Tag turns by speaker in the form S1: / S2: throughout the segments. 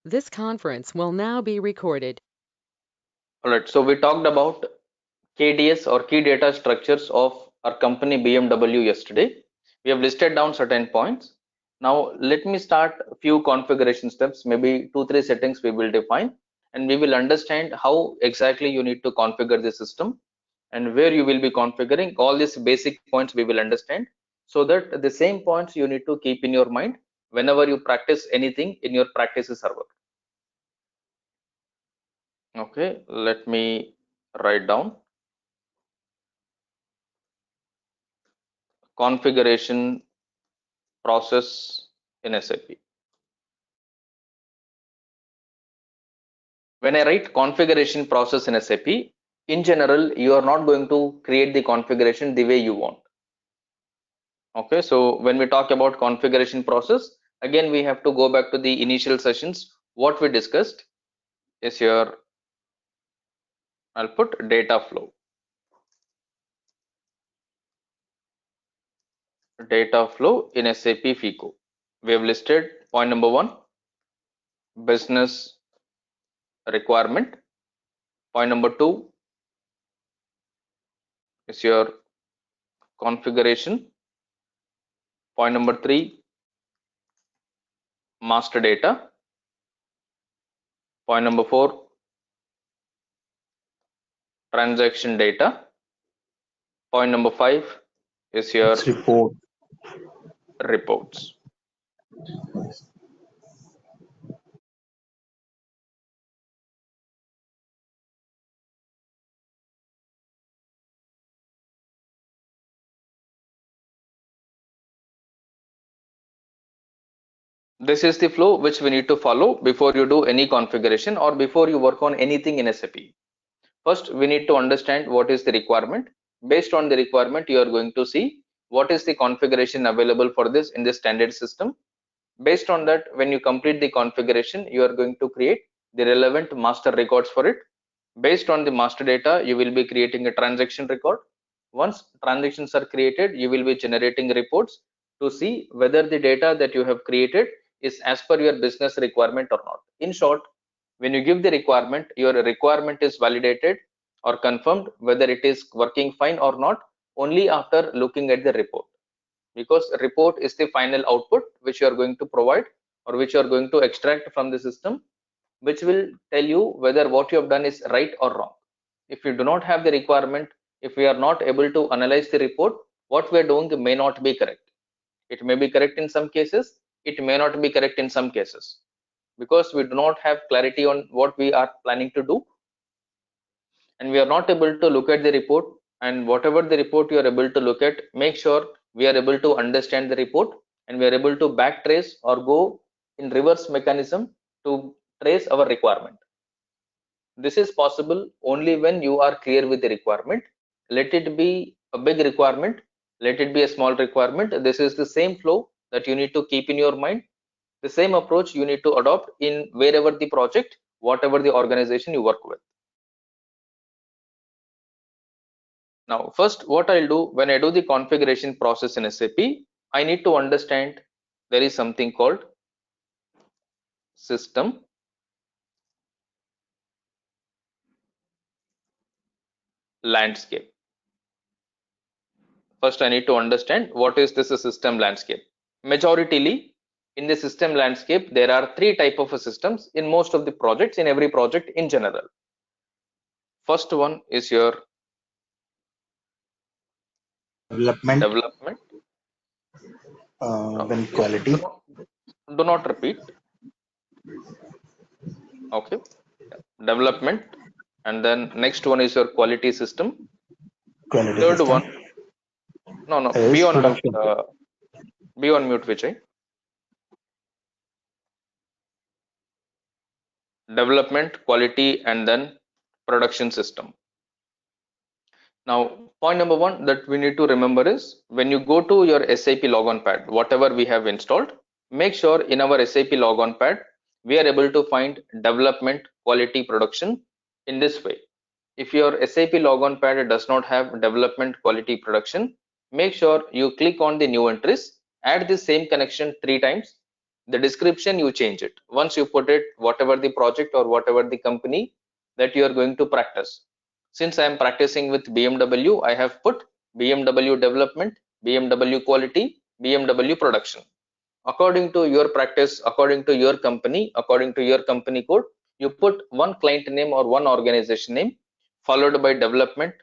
S1: This conference will now be recorded.
S2: All right, so we talked about KDS or key data structures of our company BMW yesterday. We have listed down certain points. Now let me start a few configuration steps, maybe 2-3 settings we will define, and we will understand how exactly you need to configure the system and where you will be configuring. All these basic points we will understand, so that the same points you need to keep in your mind whenever you practice anything in your practice server. Okay, let me write down configuration process in SAP. When I write configuration process in SAP, in general, you are not going to create the configuration the way you want. Okay, so when we talk about configuration process, again, we have to go back to the initial sessions. What we discussed is here, I'll put data flow. Data flow in SAP FICO. We have listed point number 1, business requirement. Point number 2 is your configuration. Point number 3, master data. Point number 4, transaction data. Point number 5 is your
S3: report.
S2: reports. This is the flow which we need to follow before you do any configuration or before you work on anything in SAP. First, we need to understand what is the requirement. Based on the requirement, you are going to see what is the configuration available for this in the standard system. Based on that, when you complete the configuration, you are going to create the relevant master records for it. Based on the master data, you will be creating a transaction record. Once transactions are created, you will be generating reports to see whether the data that you have created is as per your business requirement or not. In short, when you give the requirement, your requirement is validated or confirmed whether it is working fine or not only after looking at the report, because report is the final output which you are going to provide or which you are going to extract from the system, which will tell you whether what you have done is right or wrong. If you do not have the requirement, if we are not able to analyze the report, what we are doing may not be correct. It may be correct in some cases, it may not be correct in some cases, because we do not have clarity on what we are planning to do, and we are not able to look at the report. And whatever the report you are able to look at, make sure we are able to understand the report and we are able to backtrace or go in reverse mechanism to trace our requirement. This is possible only when you are clear with the requirement. Let it be a big requirement, let it be a small requirement. This is the same flow that you need to keep in your mind. The same approach you need to adopt in wherever the project, whatever the organization you work with. Now, first, what I'll do when I do the configuration process in SAP, I need to understand there is something called system landscape. First, I need to understand what is this system landscape. Majoritarily, in the system landscape, there are 3 type of systems in most of the projects, in every project in general. First one is your
S3: Development. Then quality.
S2: Do not repeat. Okay. Development, and then next one is your quality system.
S3: Quality
S2: Third
S3: system.
S2: one, no,
S3: Is
S2: be on
S3: production.
S2: mute. Be on mute, Vijay. Development, quality, and then production system. Now, point number 1 that we need to remember is when you go to your SAP logon pad, whatever we have installed, make sure in our SAP logon pad, we are able to find development, quality, production in this way. If your SAP logon pad does not have development, quality, production, make sure you click on the new entries, add the same connection 3 times, The description, you change it. Once you put it, whatever the project or whatever the company that you are going to practice. Since I am practicing with BMW, I have put BMW development, BMW quality, BMW production. According to your practice, according to your company, according to your company code, you put one client name or one organization name, followed by development,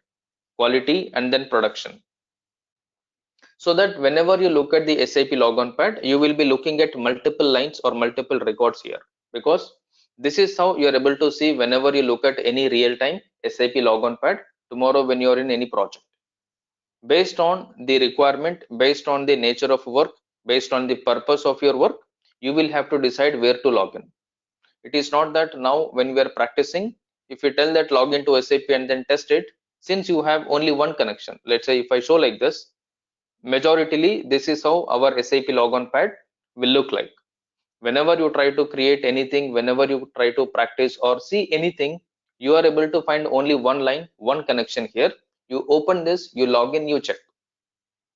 S2: quality, and then production. So that whenever you look at the SAP logon pad, you will be looking at multiple lines or multiple records here, because this is how you are able to see whenever you look at any real-time SAP logon pad tomorrow when you are in any project. Based on the requirement, based on the nature of work, based on the purpose of your work, you will have to decide where to log in. It is not that now when we are practicing, if you tell that log into SAP and then test it, since you have only one connection, let's say if I show like this, majoritarily this is how our SAP logon pad will look like. Whenever you try to create anything, whenever you try to practice or see anything, you are able to find only one line, one connection here. You open this, you log in, you check.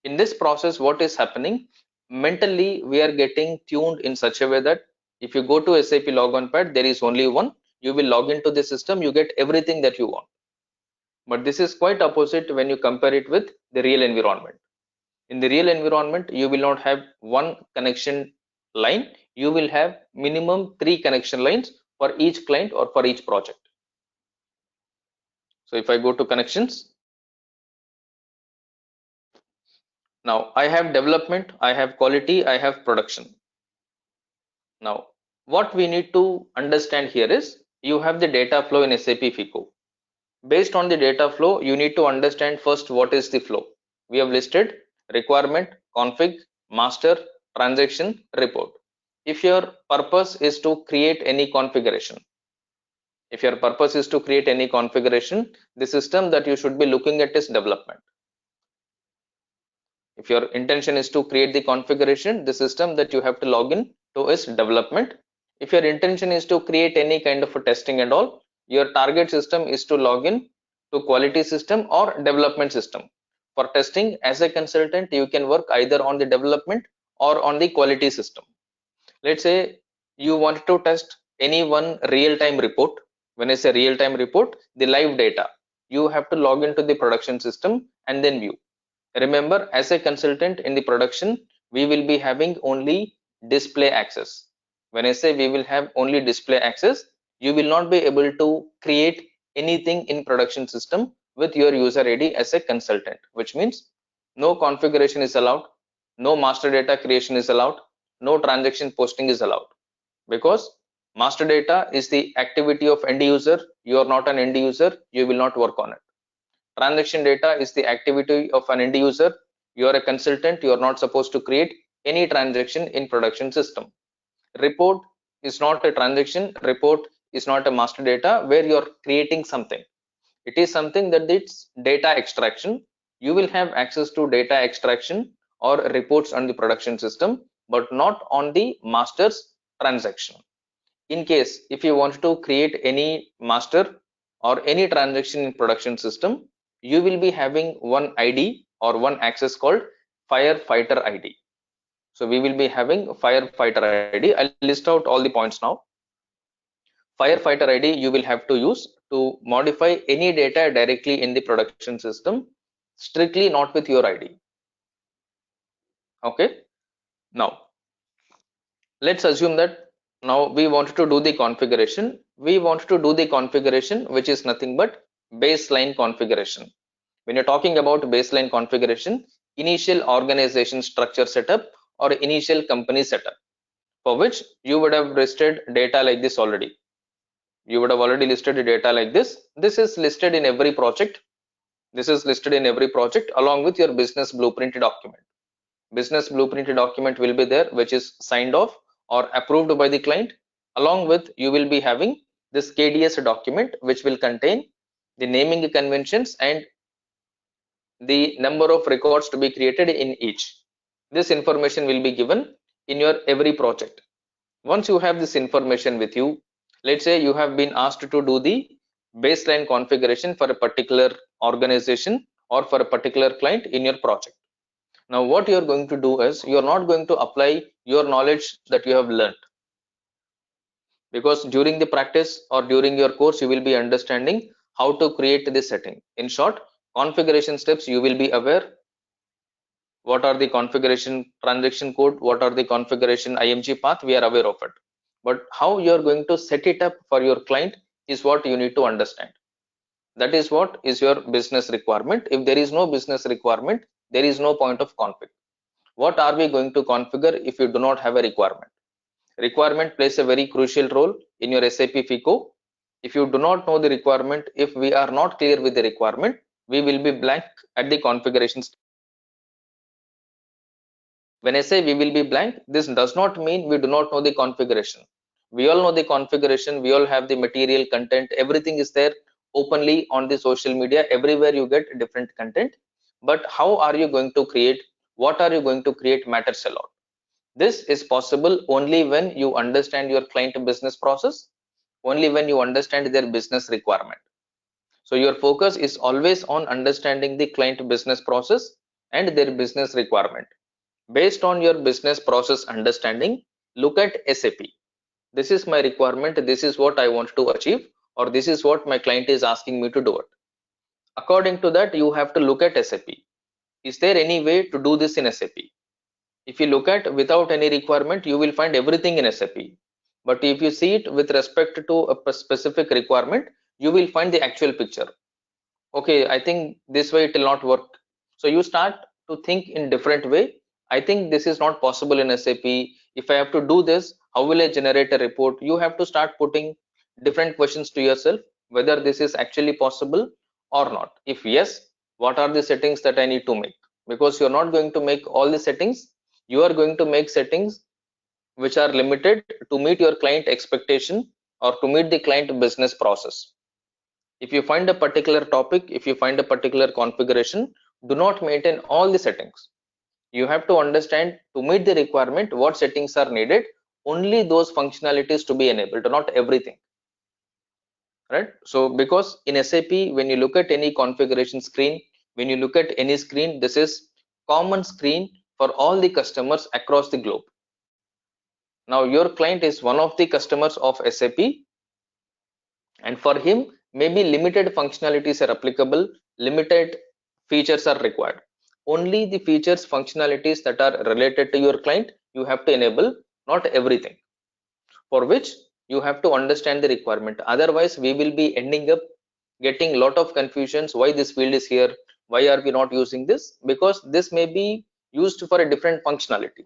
S2: In this process, what is happening? Mentally, we are getting tuned in such a way that if you go to SAP logon pad, there is only one. You will log into the system, you get everything that you want. But this is quite opposite when you compare it with the real environment. In the real environment, you will not have one connection line. You will have minimum 3 connection lines for each client or for each project. So if I go to connections, now I have development, I have quality, I have production. Now, what we need to understand here is you have the data flow in SAP FICO. Based on the data flow, you need to understand first what is the flow. We have listed requirement, config, master, transaction, report. If your purpose is to create any configuration, the system that you should be looking at is development. If your intention is to create the configuration, the system that you have to log in to is development. If your intention is to create any kind of a testing and all, your target system is to log in to quality system or development system. For testing, as a consultant, you can work either on the development or on the quality system. Let's say you want to test any one real-time report. When I say real-time report, the live data, you have to log into the production system and then view. Remember, as a consultant in the production, we will be having only display access. When I say we will have only display access, you will not be able to create anything in production system with your user ID as a consultant, which means no configuration is allowed, no master data creation is allowed, no transaction posting is allowed, because master data is the activity of end user. You are not an end user, you will not work on it. Transaction data is the activity of an end user. You are a consultant, you are not supposed to create any transaction in production system. Report is not a transaction, report is not a master data where you are creating something. It is something that it's data extraction. You will have access to data extraction or reports on the production system, but not on the master's transaction. In case if you want to create any master or any transaction in production system, you will be having one ID or one access called firefighter ID. So we will be having firefighter ID. I'll list out all the points now. Firefighter ID you will have to use to modify any data directly in the production system, strictly not with your ID. Okay. Now let's assume that now we want to do the configuration. We want to do the configuration, which is nothing but baseline configuration. When you're talking about baseline configuration, initial organization structure setup or initial company setup, for which you would have listed data like this already. You would have already listed the data like this. This is listed in every project. This is listed in every project along with your business blueprint document. Business blueprint document will be there, which is signed off or approved by the client. Along with, you will be having this KDS document, which will contain the naming conventions and the number of records to be created in each. This information will be given in your every project. Once you have this information with you, let's say you have been asked to do the baseline configuration for a particular organization or for a particular client in your project. Now what you're going to do is you're not going to apply your knowledge that you have learned, because during the practice or during your course you will be understanding how to create this setting. In short, configuration steps you will be aware. What are the configuration transaction code, what are the configuration img path, we are aware of it, but how you are going to set it up for your client is what you need to understand. That is what is your business requirement. If there is no business requirement, there is no point of config. What are we going to configure if you do not have a requirement? Requirement plays a very crucial role in your SAP FICO. If you do not know the requirement, if we are not clear with the requirement, we will be blank at the configuration stage. When I say we will be blank, this does not mean we do not know the configuration. We all know the configuration, we all have the material content, everything is there openly on the social media, everywhere you get different content. But how are you going to create, what are you going to create matters a lot. This is possible only when you understand your client business process, only when you understand their business requirement. So your focus is always on understanding the client business process and their business requirement. Based on your business process understanding, look at SAP. This is my requirement, this is what I want to achieve, or this is what my client is asking me to do it. According to that, you have to look at SAP. Is there any way to do this in SAP? If you look at without any requirement, you will find everything in SAP. But if you see it with respect to a specific requirement, you will find the actual picture. Okay, I think this way it will not work. So you start to think in different way. I think this is not possible in SAP. If I have to do this, how will I generate a report? You have to start putting different questions to yourself, whether this is actually possible or not. If yes, what are the settings that I need to make? Because you're not going to make all the settings, you are going to make settings which are limited to meet your client expectation or to meet the client business process. If you find a particular topic, if you find a particular configuration, do not maintain all the settings. You have to understand, to meet the requirement, what settings are needed, only those functionalities to be enabled, not everything. Right? So because in SAP, when you look at any configuration screen, when you look at any screen, this is common screen for all the customers across the globe. Now your client is one of the customers of SAP, and for him maybe limited functionalities are applicable, limited features are required. Only the features, functionalities that are related to your client you have to enable, not everything, for which you have to understand the requirement. Otherwise we will be ending up getting a lot of confusions. Why this field is here, why are we not using this? Because this may be used for a different functionality.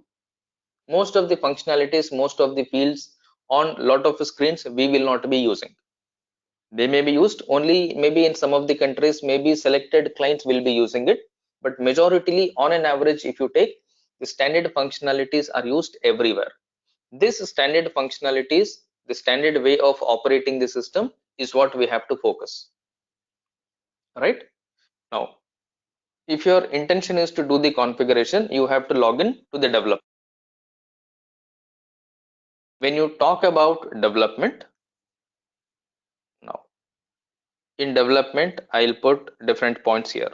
S2: Most of the functionalities, most of the fields on lot of screens we will not be using. They may be used only maybe in some of the countries, maybe selected clients will be using it, but majority on an average, if you take, the standard functionalities are used everywhere. This standard functionalities, the standard way of operating the system is what we have to focus. Right? Now, if your intention is to do the configuration, you have to log in to the development. When you talk about development, now in development, I'll put different points here.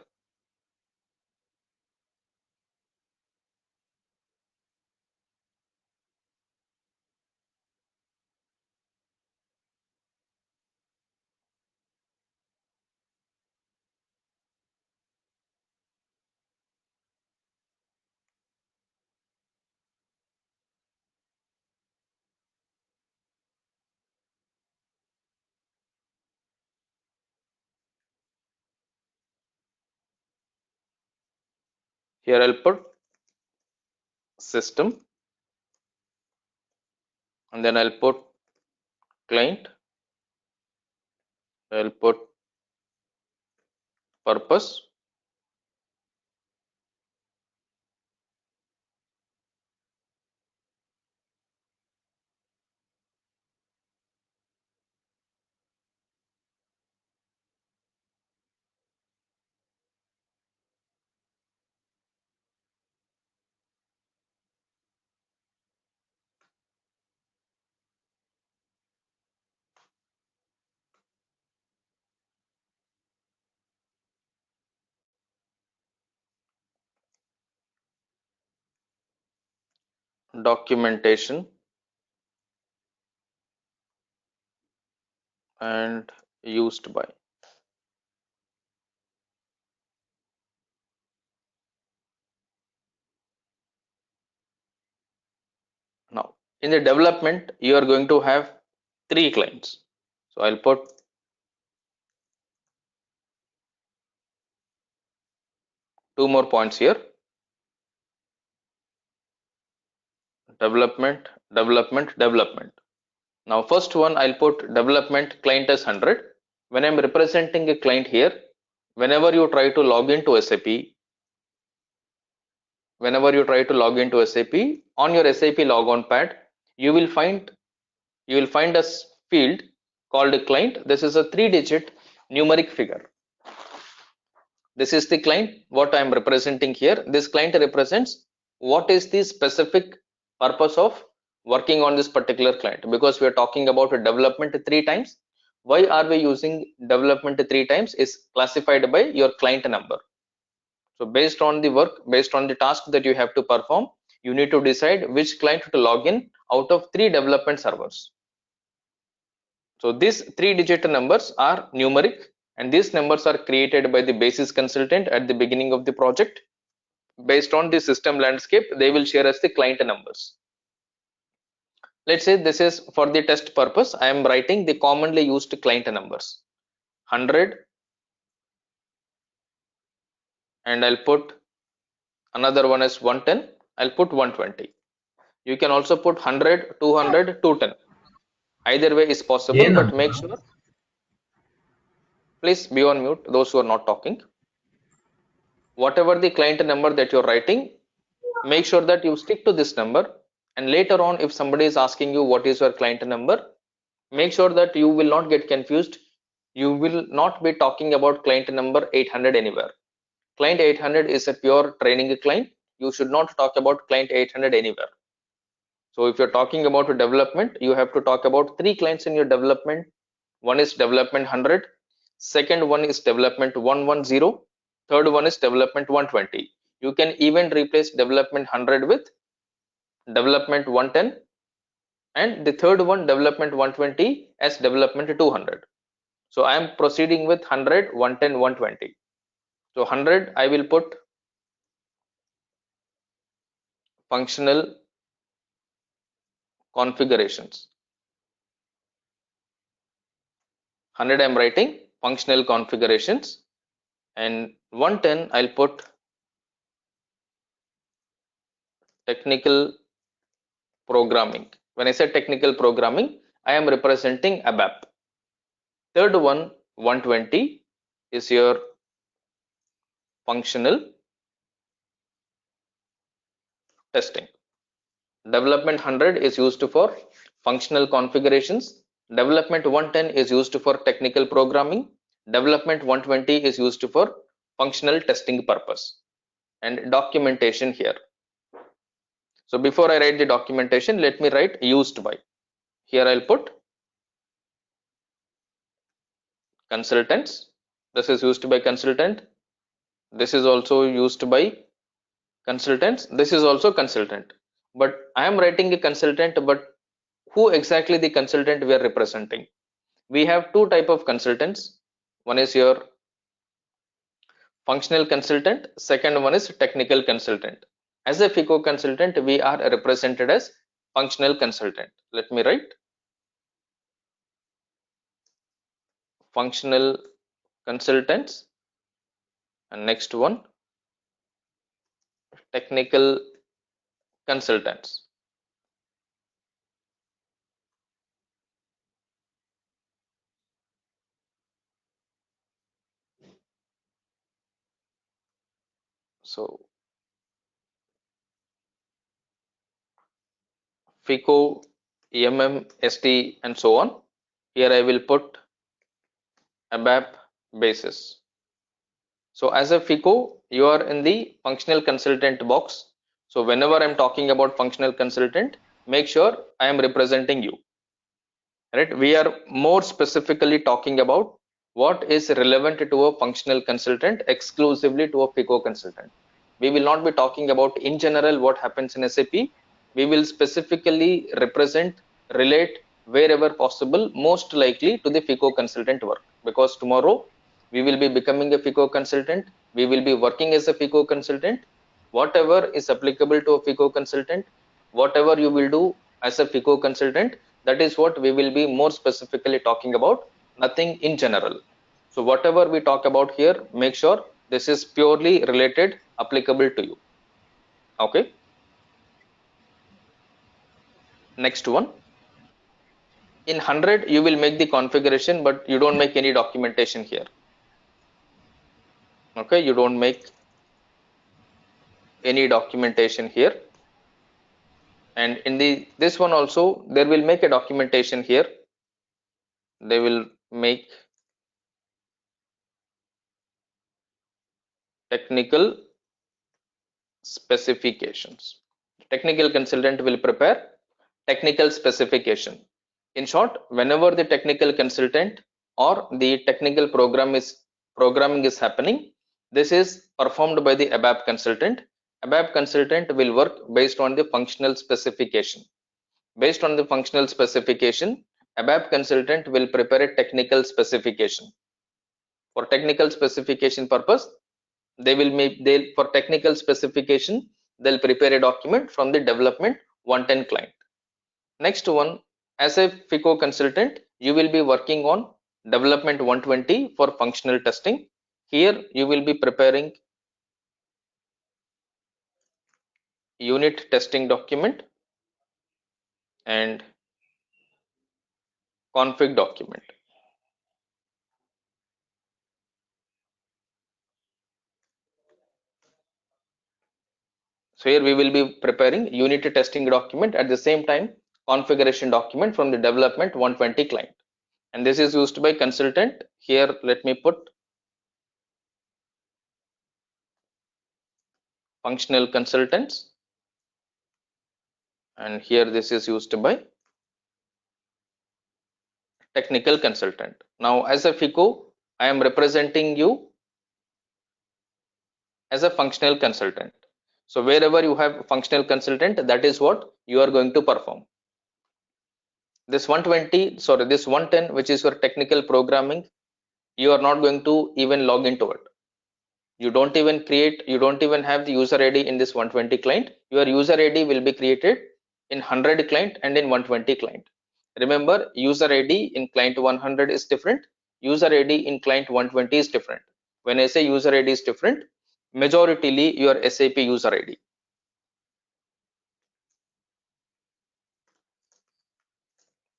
S2: Here I'll put system, and then I'll put client, I'll put purpose, documentation and used by. Now, in the development, you are going to have 3 clients. So I'll put two more points here. Development, development, development. Now, first one, I'll put development client as 100. When I'm representing a client here, whenever you try to log into SAP, on your SAP logon pad, you will find a field called a client. This is a 3-digit numeric figure. This is the client what I am representing here. This client represents what is the specific purpose of working on this particular client, because we are talking about a development 3 times. Why are we using development 3 times is classified by your client number. So based on the work, based on the task that you have to perform, you need to decide which client to log in out of 3 development servers. So these 3-digit numbers are numeric, and these numbers are created by the basis consultant at the beginning of the project. Based on the system landscape, they will share us the client numbers. Let's say this is for the test purpose. I am writing the commonly used client numbers 100, and I'll put another one as 110. I'll put 120. You can also put 100, 200, 210. Either way is possible, but make sure, please be on mute, those who are not talking. Whatever the client number that you're writing, make sure that you stick to this number, and later on if somebody is asking you what is your client number, make sure that you will not get confused. You will not be talking about client number 800 anywhere. Client 800 is a pure training client. You should not talk about client 800 anywhere. So if you're talking about development, you have to talk about 3 clients in your development. One is development 100, second one is development 110, third one is development 120. You can even replace development 100 with development 110, and the third one development 120 as development 200. So I am proceeding with 100, 110, 120. So 100 I will put functional configurations. 100 I am writing functional configurations, and 110 I'll put technical programming. When I say technical programming, I am representing ABAP. Third one, 120, is your functional testing. Development 100 is used for functional configurations. Development 110 is used for technical programming. Development 120 is used for functional testing purpose. And documentation here. So before I write the documentation, let me write used by. Here I'll put consultants. This is used by consultant. This is also used by consultants. This is also consultant. But I am writing a consultant, but who exactly the consultant we are representing? We have 2 type of consultants. One is your functional consultant. Second one is technical consultant. As a FICO consultant, we are represented as functional consultant. Let me write functional consultants, and next one technical consultants. So FICO, EMM, SD, and so on. Here I will put ABAP basis. So as a FICO, you are in the functional consultant box. So whenever I'm talking about functional consultant, make sure I am representing you. Right? We are more specifically talking about what is relevant to a functional consultant exclusively to a FICO consultant. We will not be talking about in general what happens in SAP. we will specifically represent, relate wherever possible, most likely to the FICO consultant work, because tomorrow we will be becoming a FICO consultant, we will be working as a FICO consultant. Whatever is applicable to a FICO consultant, whatever you will do as a FICO consultant, that is what we will be more specifically talking about, nothing in general. So whatever we talk about here, make sure this is purely related, applicable to you. Okay, next one. In 100 you will make the configuration, but you don't make any documentation here. Okay, you don't make any documentation here. And in the this one also they will make a documentation here, they will make technical specifications. Technical consultant will prepare technical specification. In short, whenever the technical consultant or the technical programming is happening, this is performed by the ABAP consultant. ABAP consultant will work based on the functional specification. Based on the functional specification, ABAP consultant will prepare a technical specification. For technical specification purpose, they will make for technical specification they'll prepare a document from the development 110 client. Next one, as a FICO consultant, you will be working on development 120 for functional testing. Here you will be preparing unit testing document and config document. So here we will be preparing unit testing document, at the same time configuration document from the development 120 client. And this is used by consultant. Here let me put functional consultants, and here this is used by technical consultant. Now as a FICO, I am representing you as a functional consultant. So wherever you have functional consultant, that is what you are going to perform. This 120, sorry, this 110, which is your technical programming, you are not going to even log into it. You don't even create, you don't even have the user ID in this 120 client. Your user ID will be created in 100 client and in 120 client. Remember, user ID in client 100 is different, user ID in client 120 is different. When I say user ID is different, majoritarily your SAP user ID.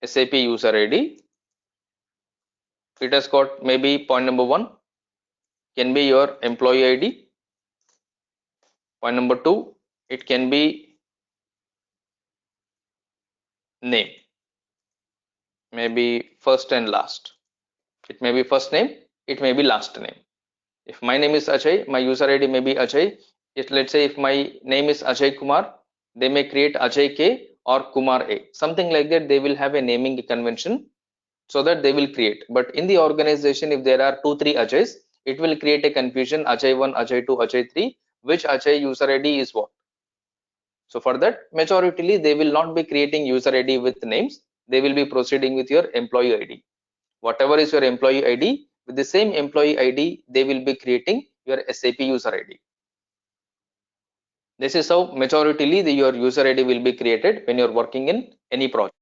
S2: SAP user ID, it has got maybe point number 1 can be your employee ID. Point number 2, it can be name, maybe first and last. It may be first name, it may be last name. If my name is Ajay, my user ID may be Ajay. If let's say if my name is Ajay Kumar, they may create Ajay K or Kumar A. Something like that, they will have a naming convention so that they will create. But in the organization, if there are 2-3 Ajays, it will create a confusion, Ajay 1, Ajay 2, Ajay 3, which Ajay user ID is what. So for that, majoritarily they will not be creating user ID with names, they will be proceeding with your employee ID. Whatever is your employee ID, with the same employee ID, they will be creating your SAP user ID. This is how majoritarily your user ID will be created when you're working in any project.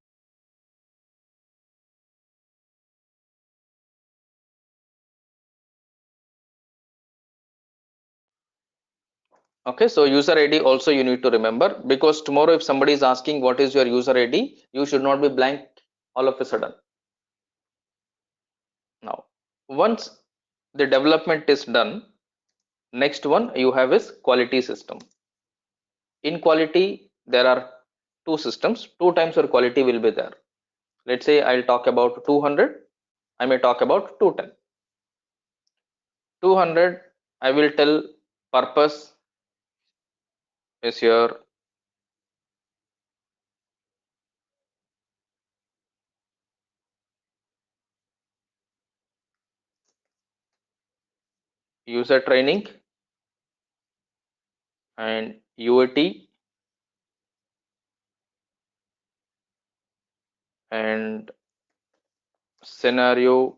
S2: Okay, so user ID also you need to remember, because tomorrow if somebody is asking what is your user ID, you should not be blank all of a sudden. Now, once the development is done, next one you have is quality system. In quality, there are two systems, two times your quality will be there. Let's say I'll talk about 200, I may talk about 210. 200, I will tell purpose is your user training and UAT and scenario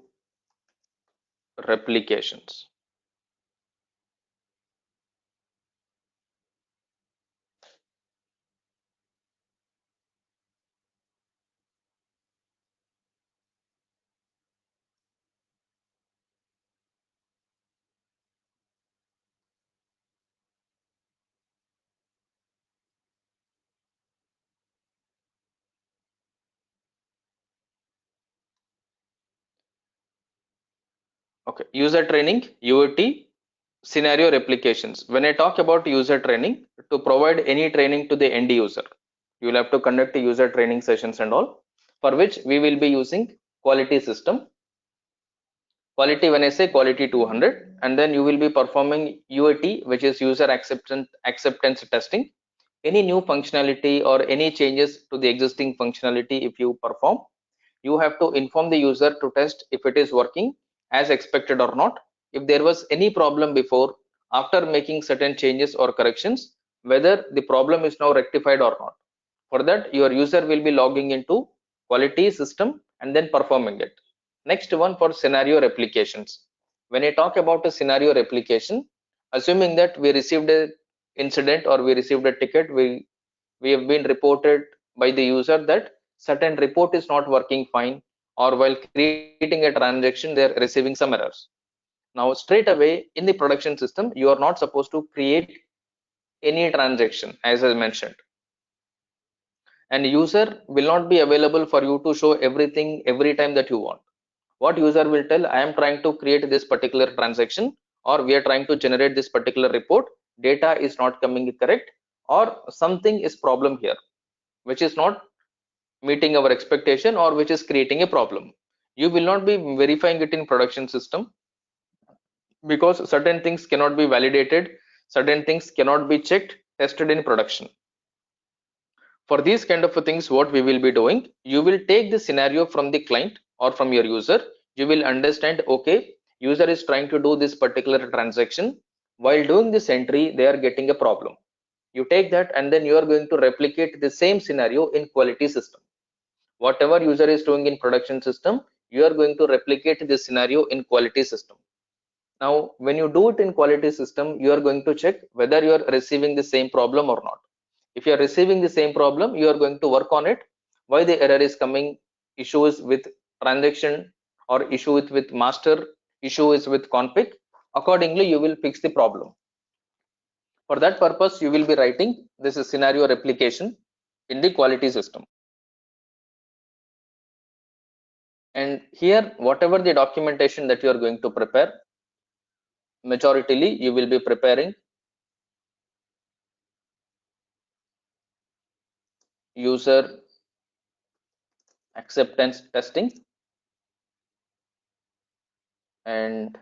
S2: replications. Okay, user training, UAT, scenario replications. When I talk about user training, to provide any training to the end user, you will have to conduct a user training sessions and all, for which we will be using quality system. Quality, when I say quality 200, and then you will be performing UAT, which is user acceptance testing. Any new functionality or any changes to the existing functionality, if you perform, you have to inform the user to test if it is working as expected or not. If there was any problem before, after making certain changes or corrections, whether the problem is now rectified or not. For that, your user will be logging into quality system and then performing it. Next one, for scenario replications. When I talk about a scenario replication, assuming that we received a incident or we received a ticket, we have been reported by the user that certain report is not working fine, or while creating a transaction they are receiving some errors. Now straight away in the production system, you are not supposed to create any transaction, as I mentioned, and user will not be available for you to show everything every time that you want. What user will tell, I am trying to create this particular transaction, or we are trying to generate this particular report, data is not coming correct, or something is problem here which is not meeting our expectation, or which is creating a problem. You will not be verifying it in production system, because certain things cannot be validated, certain things cannot be checked, tested in production. For these kind of things, what we will be doing, you will take the scenario from the client or from your user. You will understand, okay, user is trying to do this particular transaction. While doing this entry, they are getting a problem. You take that and then you are going to replicate the same scenario in quality system. Whatever user is doing in production system, you are going to replicate this scenario in quality system. Now when you do it in quality system, you are going to check whether you are receiving the same problem or not. If you are receiving the same problem, you are going to work on it. Why the error is coming, issues with transaction, or issue with master, issue is with config, accordingly you will fix the problem. For that purpose, you will be writing this is scenario replication in the quality system. And here, whatever the documentation that you are going to prepare, majoritarily you will be preparing user acceptance testing, and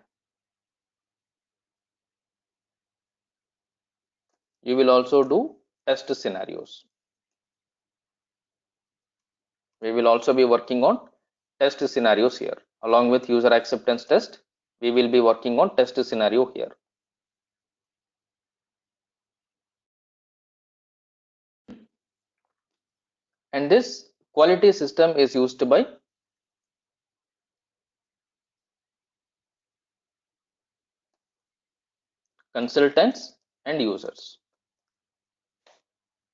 S2: you will also do test scenarios. We will also be working on test scenarios here. Along with user acceptance test, we will be working on test scenario here. And this quality system is used by consultants and users.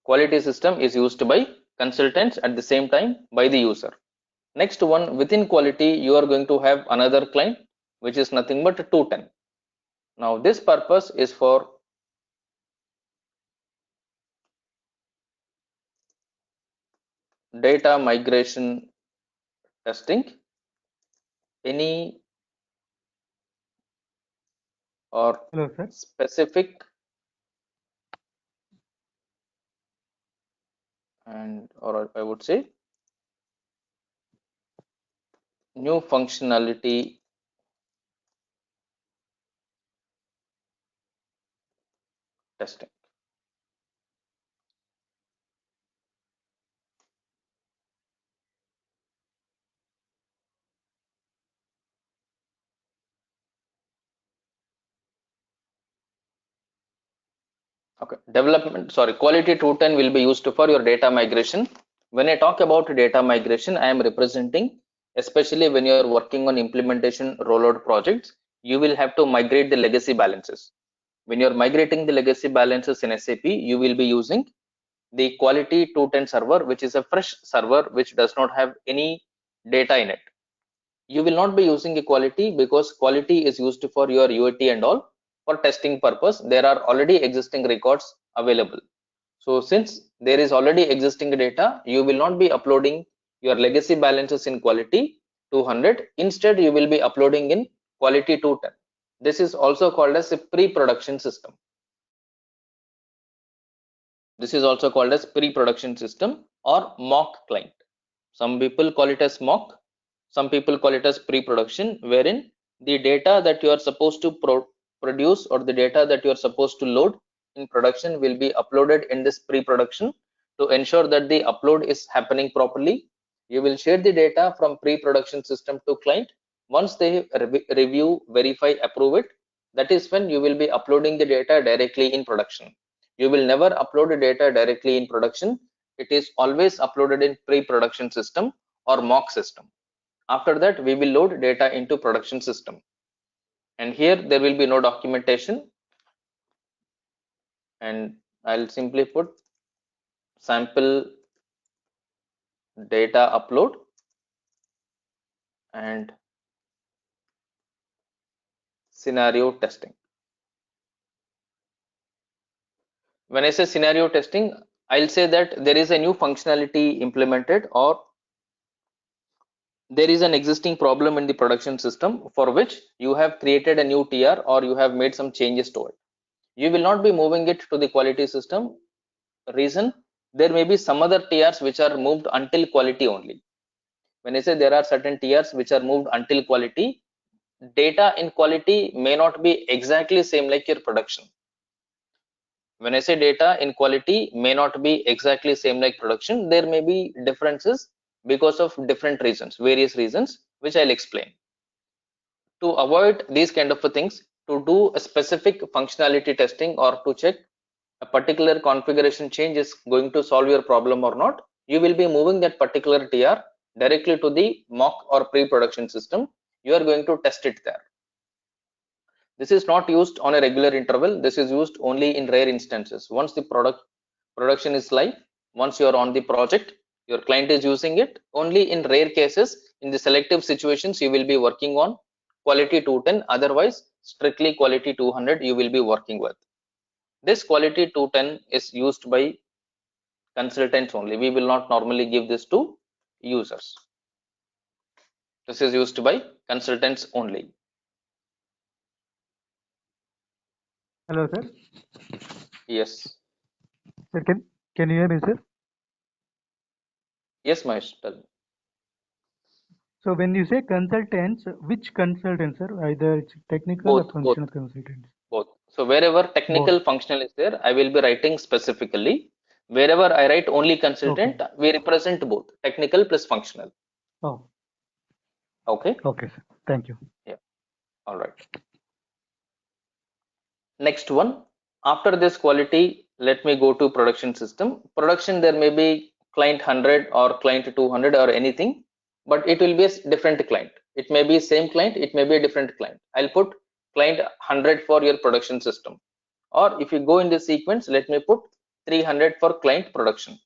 S2: Quality system is used by consultants, at the same time by the user. Next one, within quality, you are going to have another client, which is nothing but 210. Now this purpose is for data migration testing, any or
S4: Hello, sir.
S2: specific and or I would say new functionality testing. Okay, development, sorry, quality 210 will be used for your data migration, When I talk about data migration, I am representing, especially when you are working on implementation rollout projects, you will have to migrate the legacy balances. When you are migrating the legacy balances in SAP, you will be using the quality 210 server, which is a fresh server which does not have any data in it. You will not be using equality because quality is used for your UAT and all. For testing purpose, there are already existing records available. So since there is already existing data, you will not be uploading your legacy balances in quality 200. Instead, you will be uploading in quality 210. This is also called as a pre-production system. This is also called as pre-production system or mock client. Some people call it as mock, some people call it as pre-production, wherein the data that you are supposed to produce or the data that you are supposed to load in production will be uploaded in this pre-production. To ensure that the upload is happening properly, you will share the data from pre-production system to client. Once they review, verify, approve it, that is when you will be uploading the data directly in production. You will never upload the data directly in production. It is always uploaded in pre-production system or mock system. After that, we will load data into production system. And here there will be no documentation. And I'll simply put sample data upload and scenario testing. When I say scenario testing, I'll say that there is a new functionality implemented or there is an existing problem in the production system for which you have created a new TR or you have made some changes to it. You will not be moving it to the quality system. Reason, there may be some other TRs which are moved until quality only. When I say there are certain TRs which are moved until quality, data in quality may not be exactly same like your production. When I say data in quality may not be exactly same like production, there may be differences because of different reasons, various reasons, which I'll explain. To avoid these kind of things, to do a specific functionality testing or to check a particular configuration change is going to solve your problem or not, you will be moving that particular TR directly to the mock or pre-production system. You are going to test it there. This is not used on a regular interval. This is used only in rare instances. Once the production is live, once you are on the project, your client is using it, only in rare cases, in the selective situations, you will be working on quality 210. Otherwise, strictly quality 200 you will be working with. This quality 210 is used by consultants only. We will not normally give this to users. This is used by consultants only.
S4: Hello, sir.
S2: Yes.
S4: Sir, can you hear me, sir?
S2: Yes, Mahesh, tell me.
S4: So when you say consultants, which consultants, sir? Either it's technical or
S2: Both, both,
S4: functional consultants?
S2: both. So wherever
S4: Both.
S2: technical functional is there, I will be writing specifically. Wherever I write only
S4: Okay.
S2: consultant, we represent both technical plus functional.
S4: Oh,
S2: Okay.
S4: okay, sir. Thank you.
S2: Yeah. All right. Next one. After this quality, let me go to production system. Production, there may be client 100 or client 200 or anything, but it will be a different client. It may be same client, it may be a different client. I'll put client 100 for your production system. Or if you go in the sequence, let me put 300 for client production.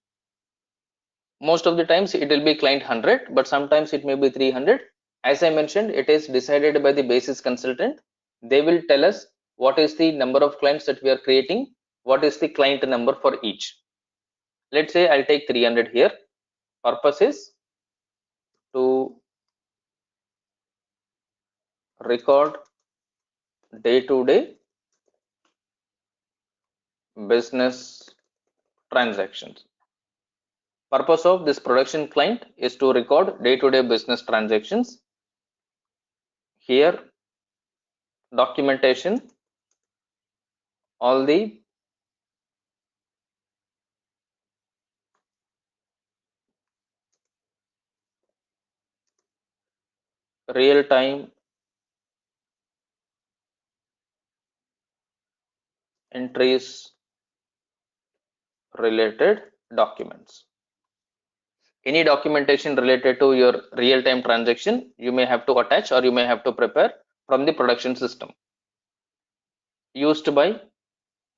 S2: Most of the times it will be client 100, but sometimes it may be 300. As I mentioned, it is decided by the basis consultant. They will tell us what is the number of clients that we are creating, what is the client number for each. Let's say I'll take 300 here. Purpose is to record day-to-day business transactions. Purpose of this production client is to record day-to-day business transactions. Here, documentation, all the real-time entries related documents. Any documentation related to your real-time transaction, you may have to attach or you may have to prepare from the production system, used by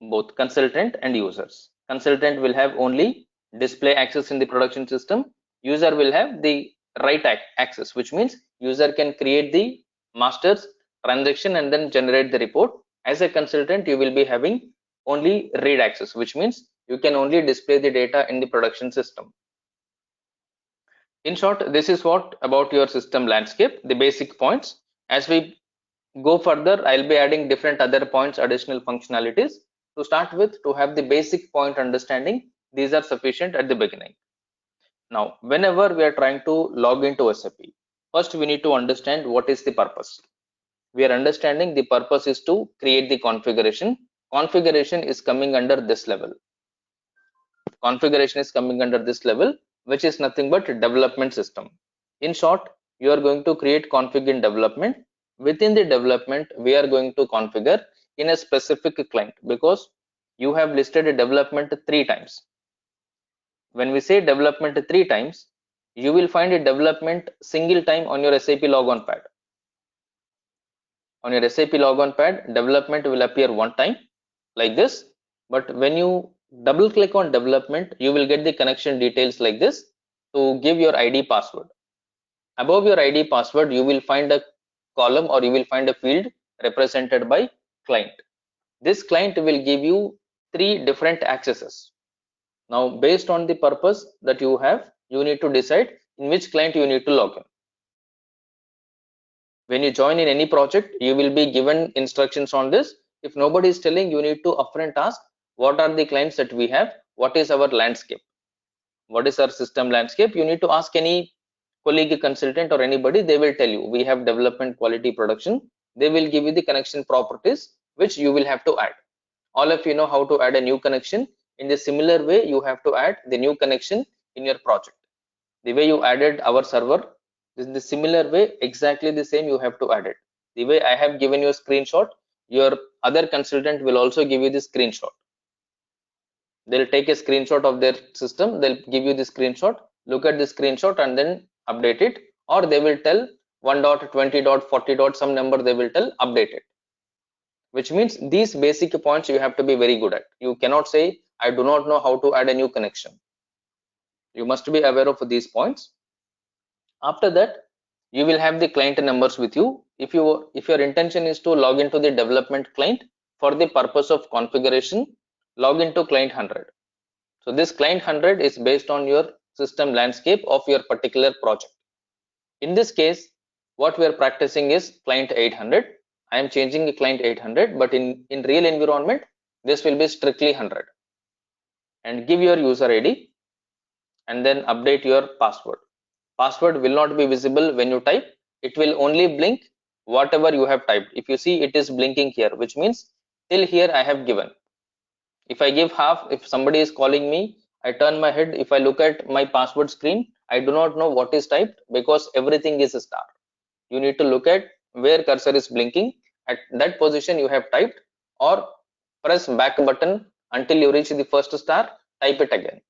S2: both consultant and users. Consultant will have only display access in the production system. User will have the write access, which means user can create the master's transaction and then generate the report. As a consultant, you will be having only read access, which means you can only display the data in the production system. In short, this is what about your system landscape, the basic points. As we go further, I'll be adding different other points, additional functionalities. To start with, to have the basic point understanding, these are sufficient at the beginning. Now, whenever we are trying to log into SAP, first we need to understand what is the purpose. We are understanding the purpose is to create the configuration. Configuration is coming under this level. Configuration is coming under this level, which is nothing but development system. In short, you are going to create config in development. Within the development, we are going to configure in a specific client, because you have listed a development 3 times. When we say development 3 times, you will find a development single time on your SAP logon pad. On your SAP logon pad, development will appear one time like this, but when you double click on development, you will get the connection details like this to give your ID password. Above your ID password, you will find a column or you will find a field represented by client. This client will give you 3 different accesses. Now, based on the purpose that you have, you need to decide in which client you need to log in. When you join in any project, you will be given instructions on this. If nobody is telling, you need to upfront ask, what are the clients that we have? What is our landscape? What is our system landscape? You need to ask any colleague, consultant, or anybody. They will tell you we have development, quality, production. They will give you the connection properties which you will have to add. All of you know how to add a new connection. In the similar way, you have to add the new connection in your project. The way you added our server, this is the similar way, exactly the same you have to add it. The way I have given you a screenshot, your other consultant will also give you the screenshot. They'll take a screenshot of their system, they'll give you the screenshot, look at the screenshot and then update it, or they will tell 1.20.40. Some number they will tell, update it. Which means these basic points you have to be very good at. You cannot say, I do not know how to add a new connection. You must be aware of these points. After that, you will have the client numbers with you. If your intention is to log into the development client for the purpose of configuration, log into client 100. So this client 100 is based on your system landscape of your particular project. In this case, what we are practicing is client 800. I am changing the client 800, but in real environment, this will be strictly 100. And give your user ID and then update your password. Password will not be visible when you type. It will only blink whatever you have typed. If you see, it is blinking here, which means till here I have given. If I give half, if somebody is calling me, I turn my head. If I look at my password screen, I do not know what is typed because everything is a star. You need to look at where cursor is blinking. At that position you have typed, or press back button until you reach the first star, type it again.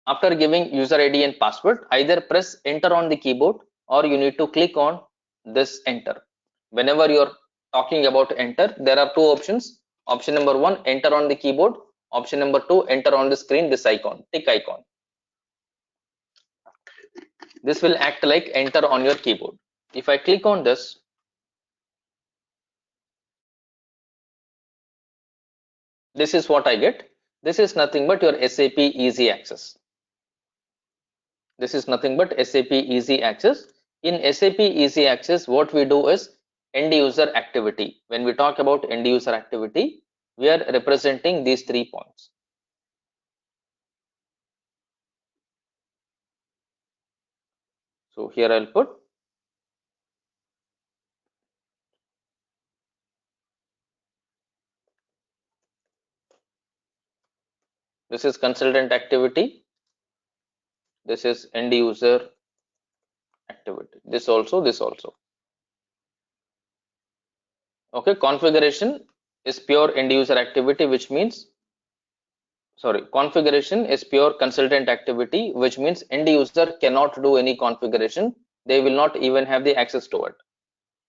S2: After giving user ID and password, either press enter on the keyboard or you need to click on this enter. Whenever you're talking about enter, there are 2 options. Option number 1, enter on the keyboard. Option number 2, enter on the screen, this icon, tick icon. This will act like enter on your keyboard. If I click on this, this is what I get. This is nothing but your SAP Easy Access. This is nothing but SAP Easy Access. In SAP Easy Access, what we do is end user activity. When we talk about end user activity, we are representing these 3 points. So here I'll put this is consultant activity. This is end user activity. This also, this also. Okay, configuration is pure end user activity, which means sorry, configuration is pure consultant activity, which means end user cannot do any configuration. They will not even have the access to it.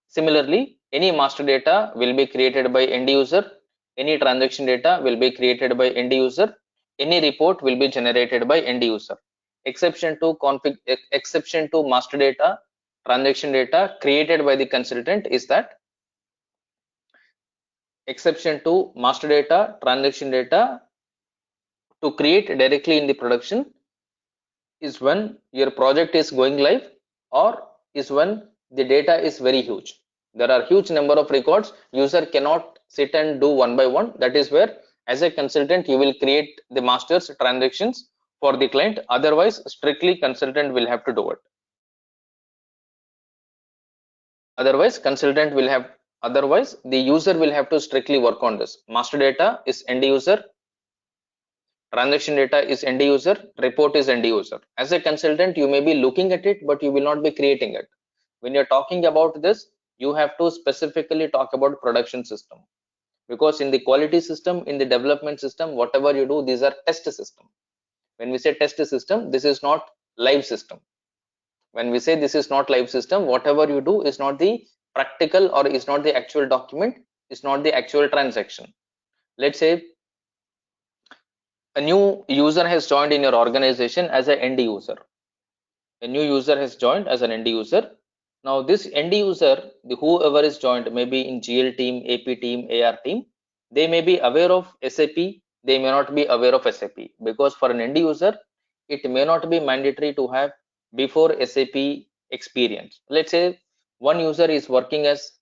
S2: Similarly, any master data will be created by end user, any transaction data will be created by end user, any report will be generated by end user. Exception to master data, transaction data created by the consultant is that exception to master data, transaction data to create directly in the production is when your project is going live or is when the data is very huge. There are huge number of records, user cannot sit and do one by one. That is where as a consultant you will create the masters transactions for the client, otherwise strictly consultant will have to do it. Otherwise the user will have to strictly work on this. Master data is end user, transaction data is end user, report is end user. As a consultant you may be looking at it but you will not be creating it. When you're talking about this, you have to specifically talk about production system, because in the quality system, in the development system, whatever you do, these are test system. When we say test system, this is not live system. When we say this is not live system, whatever you do is not the practical or is not the actual document, is not the actual transaction. Let's say a new user has joined in your organization as an end user. A new user has joined as an end user. Now this end user, whoever is joined, maybe in GL team, AP team, AR team, they may be aware of SAP, they may not be aware of SAP, because for an end user, it may not be mandatory to have before SAP experience. Let's say one user is working as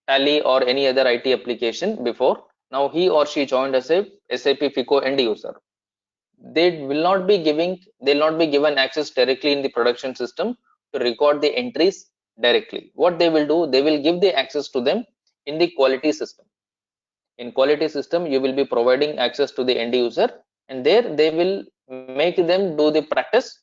S2: Tally or any other IT application before. Now he or she joined as a SAP FICO end user. They'll not be given access directly in the production system to record the entries directly. What they will do, they will give the access to them in the quality system. In quality system you will be providing access to the end user, and there they will make them do the practice,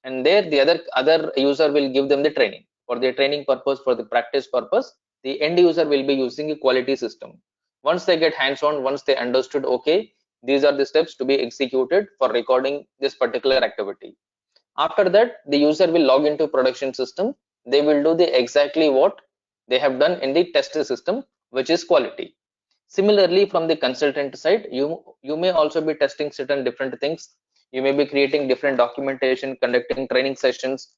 S2: and there the other user will give them the training. For the training purpose, for the practice purpose, the end user will be using a quality system. Once they get hands on, once they understood, okay, these are the steps to be executed for recording this particular activity, after that the user will log into production system. They will do the exactly what they have done in the test system, which is quality. Similarly, from the consultant side, you may also be testing certain different things. You may be creating different documentation, conducting training sessions.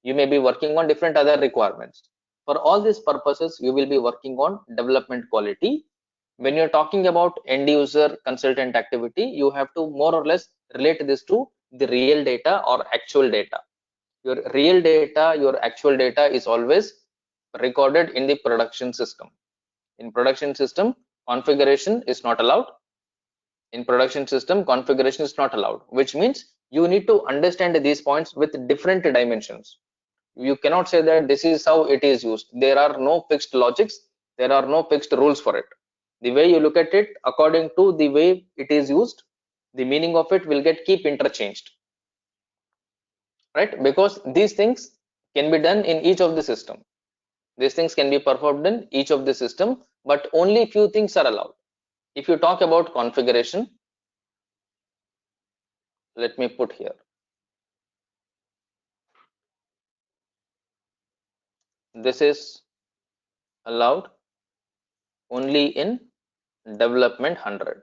S2: You may be working on different other requirements. For all these purposes, you will be working on development quality. When you're talking about end user consultant activity, you have to more or less relate this to the real data or actual data. Your real data, your actual data is always recorded in the production system. In production system, configuration is not allowed. In production system, configuration is not allowed, which means you need to understand these points with different dimensions. You cannot say that this is how it is used. There are no fixed logics, there are no fixed rules for it. The way you look at it, according to the way it is used, the meaning of it will keep interchanged, right? Because these things can be done in each of the system. These things can be performed in each of the system, but only few things are allowed. If you talk about configuration, let me put here. This is allowed only in development 100.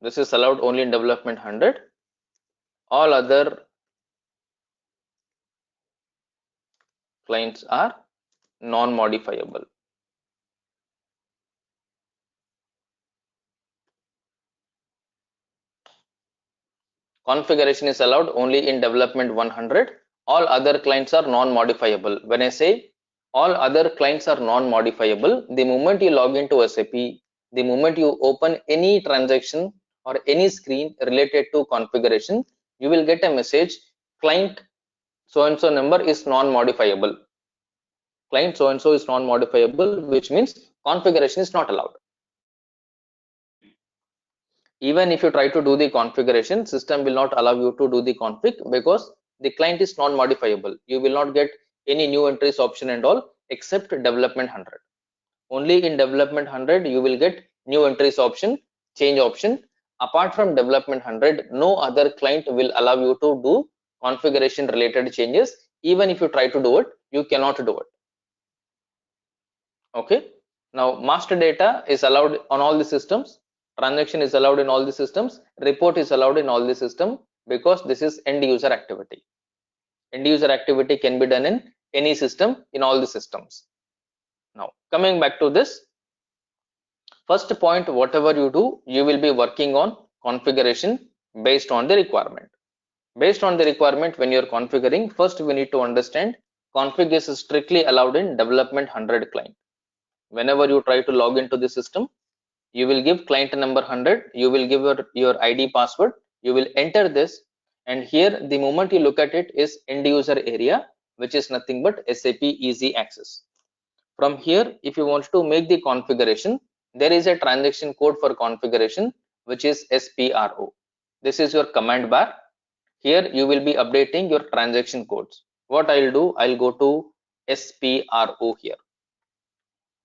S2: This is allowed only in development 100. All other clients are non-modifiable. Configuration is allowed only in development 100. All other clients are non-modifiable. When I say all other clients are non-modifiable, the moment you log into SAP, the moment you open any transaction or any screen related to configuration, you will get a message, client so and so number is non-modifiable. Client so and so is non-modifiable, which means configuration is not allowed. Even if you try to do the configuration, system will not allow you to do the config because the client is non-modifiable. You will not get any new entries option and all except development 100. Only in development 100 you will get new entries option, change option. Apart from development 100, no other client will allow you to do configuration related changes. Even if you try to do it, you cannot do it. Okay. Now master data is allowed on all the systems, transaction is allowed in all the systems, report is allowed in all the system, because this is end user activity. End user activity can be done in any system, in all the systems. Now coming back to this, first point, whatever you do, you will be working on configuration based on the requirement. Based on the requirement, when you're configuring, first we need to understand config is strictly allowed in development 100 client. Whenever you try to log into the system, you will give client number 100, you will give your ID password, you will enter this, and here the moment you look at it is end user area, which is nothing but SAP easy access. From here, if you want to make the configuration, there is a transaction code for configuration, which is SPRO. This is your command bar. Here you will be updating your transaction codes. What I'll do, I'll go to SPRO here.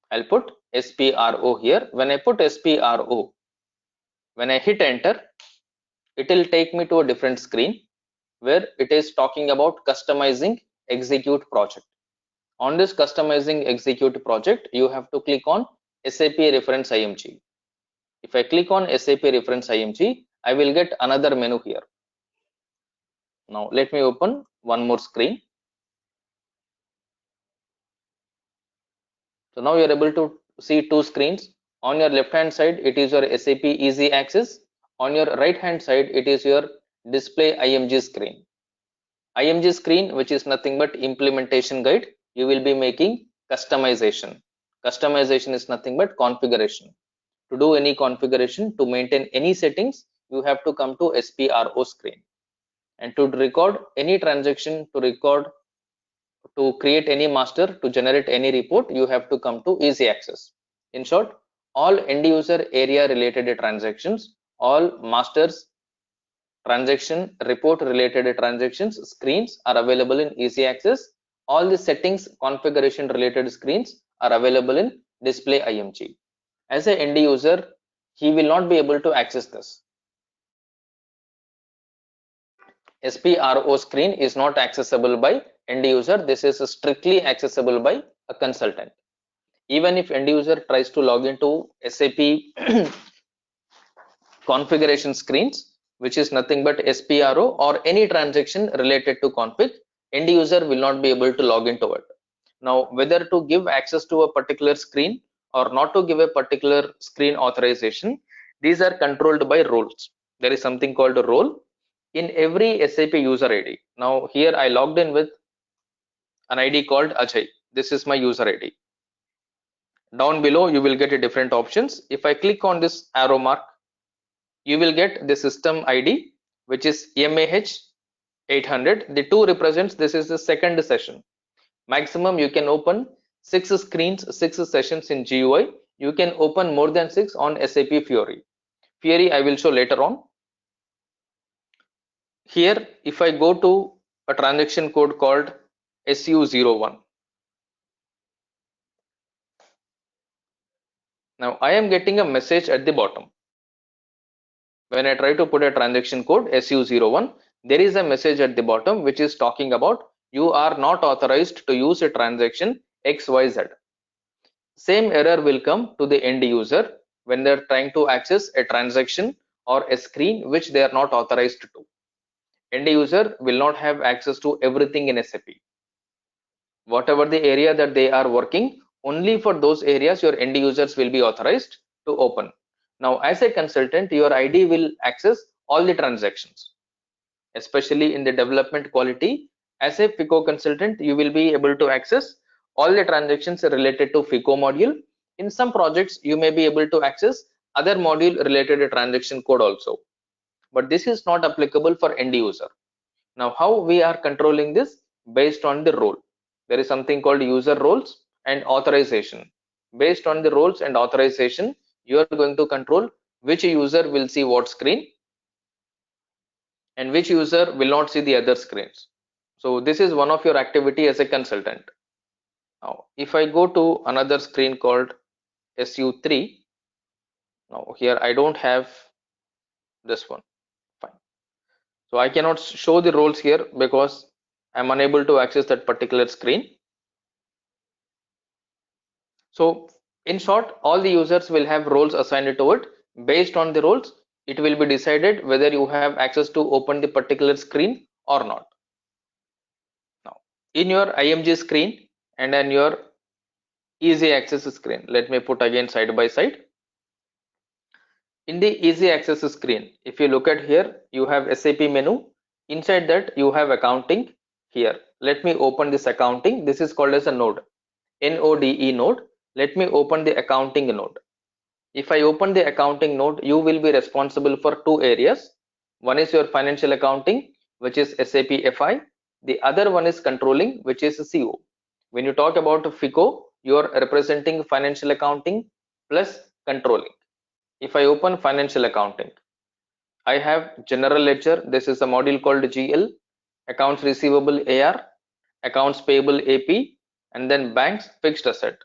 S2: I'll put SPRO here. When I put SPRO, when I hit enter, it will take me to a different screen where it is talking about customizing execute project. On this customizing execute project, you have to click on SAP reference IMG. If I click on SAP reference IMG, I will get another menu here. Now let me open one more screen. So now you are able to see two screens. On your left hand side, it is your SAP easy access. On your right hand side, it is your display IMG screen. IMG screen, which is nothing but implementation guide, you will be making customization. Customization is nothing but configuration. To do any configuration, to maintain any settings, you have to come to SPRO screen. And to record any transaction, to create any master, to generate any report, you have to come to easy access. In short, all end user area related transactions, all masters transaction report related transactions screens are available in easy access. All the settings configuration related screens are available in display IMG. As an end user, he will not be able to access this. SPRO screen is not accessible by end user. This is strictly accessible by a consultant. Even if end user tries to log into SAP configuration screens, which is nothing but SPRO or any transaction related to config, end user will not be able to log into it. Now, whether to give access to a particular screen or not to give a particular screen authorization, these are controlled by roles. There is something called a role in every SAP user ID. Now, here I logged in with an ID called Ajay. This is my user ID. Down below, you will get a different options. If I click on this arrow mark, you will get the system ID, which is MAH 800. The 2 represents this is the second session. Maximum you can open 6 screens, 6 sessions in GUI. You can open more than 6 on SAP Fiori. Fiori I will show later on. Here, if I go to a transaction code called SU01. Now I am getting a message at the bottom. When I try to put a transaction code SU01, there is a message at the bottom which is talking about you are not authorized to use a transaction XYZ. Same error will come to the end user when they're trying to access a transaction or a screen which they are not authorized to. End user will not have access to everything in SAP. Whatever the area that they are working, only for those areas your end users will be authorized to open. Now, as a consultant, your ID will access all the transactions, especially in the development quality. As a FICO consultant, you will be able to access all the transactions related to FICO module. In some projects, you may be able to access other module related to transaction code also, but this is not applicable for end user. Now, how we are controlling this? Based on the role. There is something called user roles and authorization. Based on the roles and authorization, you are going to control which user will see what screen and which user will not see the other screens. So this is one of your activity as a consultant. Now, if I go to another screen called SU3. Now here I don't have this one. Fine. So I cannot show the roles here because I'm unable to access that particular screen. So in short, all the users will have roles assigned to it. Based on the roles, it will be decided whether you have access to open the particular screen or not. Now, in your IMG screen and in your easy access screen, let me put again side by side. In the easy access screen, if you look at here, you have SAP menu. Inside that, you have accounting here. Let me open this accounting. This is called as a node, NODE node. Let me open the accounting node. If I open the accounting node, you will be responsible for two areas. One is your financial accounting, which is SAP FI. The other one is controlling, which is CO. When you talk about FICO, you are representing financial accounting plus controlling. If I open financial accounting, I have general ledger. This is a module called GL, accounts receivable AR, accounts payable AP, and then banks fixed asset.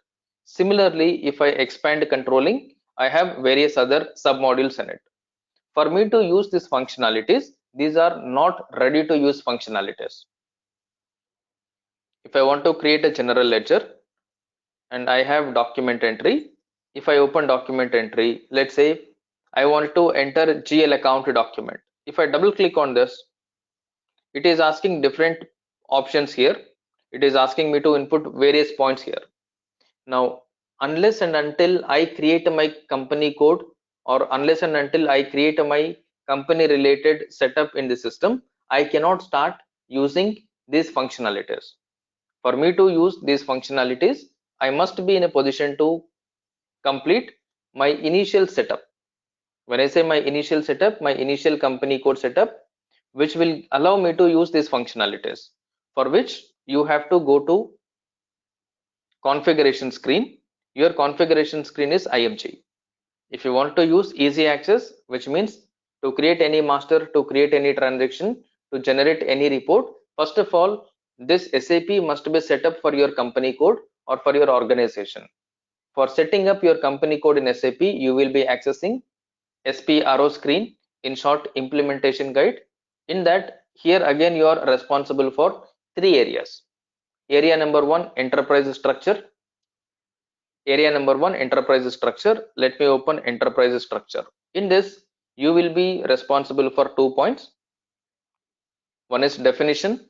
S2: Similarly, if I expand controlling, I have various other submodules in it. For me to use these functionalities, these are not ready to use functionalities. If I want to create a general ledger and I have document entry, if I open document entry, let's say I want to enter GL account document. If I double click on this, it is asking different options here. It is asking me to input various points here. Now, unless and until I create my company code, or unless and until I create my company related setup in the system, I cannot start using these functionalities. For me to use these functionalities, I must be in a position to complete my initial setup. When I say my initial setup, my initial company code setup, which will allow me to use these functionalities, for which you have to go to configuration screen. Your configuration screen is IMG. If you want to use easy access, which means to create any master, to create any transaction, to generate any report, first of all, this SAP must be set up for your company code or for your organization. For setting up your company code in SAP, you will be accessing SPRO screen, in short, implementation guide. In that, here again, you are responsible for three areas. Area number one, enterprise structure. Area number one, enterprise structure. Let me open enterprise structure. In this, you will be responsible for 2 points. One is definition.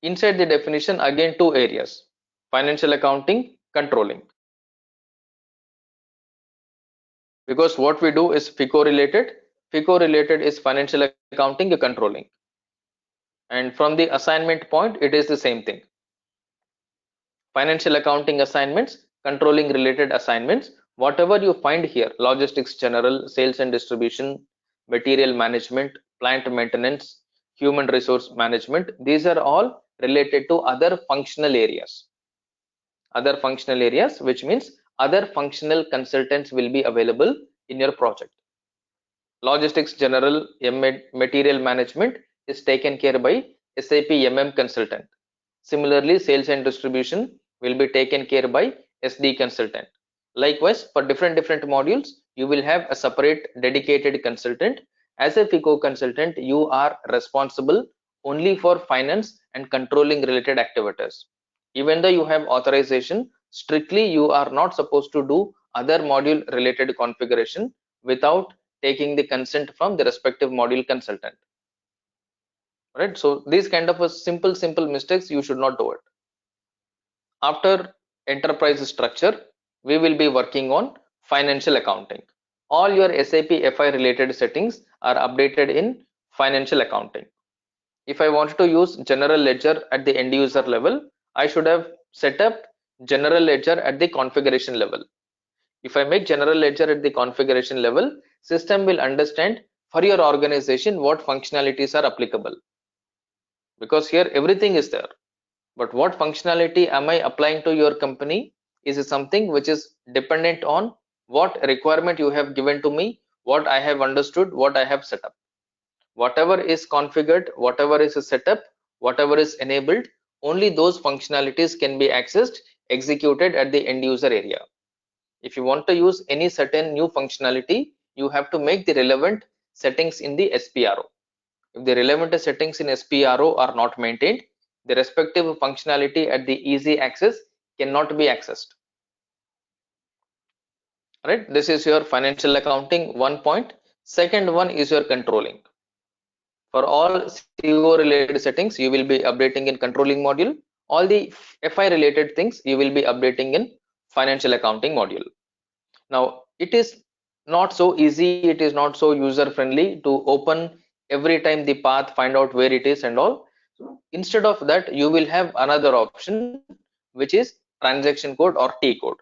S2: Inside the definition, again, two areas: financial accounting, controlling. Because what we do is FICO related. FICO related is financial accounting, controlling. And from the assignment point, it is the same thing. Financial accounting assignments, controlling related assignments, whatever you find here: logistics general, sales and distribution, material management, plant maintenance, human resource management, these are all related to other functional areas. Other functional areas, which means other functional consultants will be available in your project. Logistics general, material management is taken care by SAP consultant. Similarly, sales and distribution will be taken care by SD consultant. Likewise, for different modules, you will have a separate dedicated consultant. As a FICO consultant, you are responsible only for finance and controlling related activities. Even though you have authorization, strictly you are not supposed to do other module related configuration without taking the consent from the respective module consultant. Right? So these kind of a simple mistakes, you should not do it. After enterprise structure, we will be working on financial accounting. All your SAP FI related settings are updated in financial accounting. If I want to use general ledger at the end user level, I should have set up general ledger at the configuration level. If I make general ledger at the configuration level, system will understand for your organization what functionalities are applicable. Because here everything is there. But what functionality am I applying to your company is something which is dependent on what requirement you have given to me, what I have understood, what I have set up. Whatever is configured, whatever is set up, whatever is enabled, only those functionalities can be accessed, executed at the end user area. If you want to use any certain new functionality, you have to make the relevant settings in the SPRO. If the relevant settings in SPRO are not maintained, the respective functionality at the easy access cannot be accessed. Right? This is your financial accounting 1 point. Second one is your controlling. For all CO related settings, you will be updating in controlling module. All the FI related things you will be updating in financial accounting module. Now, it is not so easy, it is not so user friendly to open every time the path, find out where it is and all. Instead of that, you will have another option, which is transaction code or T code.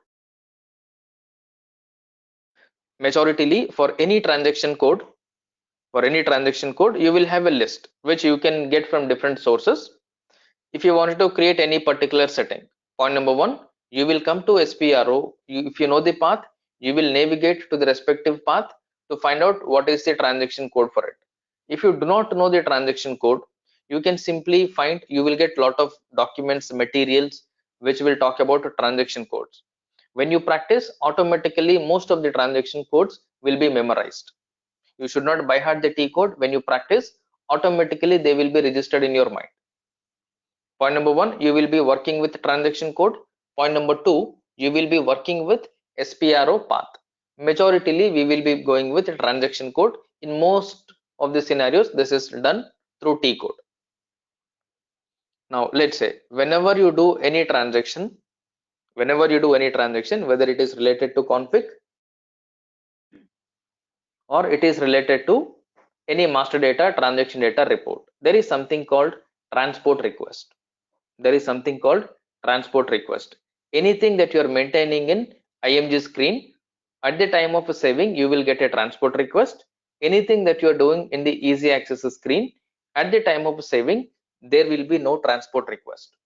S2: Majoritarily, for any transaction code, you will have a list which you can get from different sources. If you wanted to create any particular setting, point number one, you will come to SPRO. If you know the path, you will navigate to the respective path to find out what is the transaction code for it. If you do not know the transaction code, you can simply find, you will get lot of documents, materials which will talk about transaction codes. When you practice, automatically most of the transaction codes will be memorized. You should not by heart the T code. When you practice, automatically they will be registered in your mind. Point number one, you will be working with transaction code. Point number two, you will be working with SPRO path. Majoritarily, we will be going with transaction code. In most of the scenarios, this is done through T code. Now, let's say whenever you do any transaction, whether it is related to config or it is related to any master data, transaction data report, there is something called transport request. Anything that you are maintaining in IMG screen, at the time of saving, you will get a transport request. Anything that you are doing in the easy access screen, at the time of saving, there will be no transport request.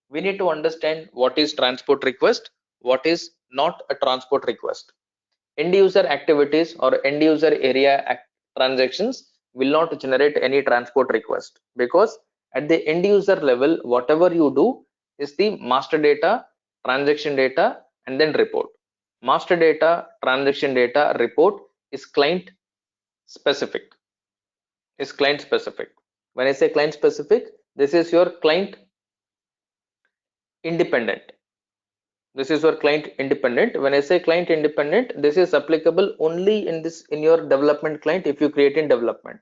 S2: We need to understand what is transport request, what is not a transport request. End user activities or end user area transactions will not generate any transport request, because at the end user level, whatever you do is the master data, transaction data, and then report. Master data, transaction data, report is client specific. When I say client specific, this is your client independent. When I say client independent, this is applicable only in your development client. If you create in development,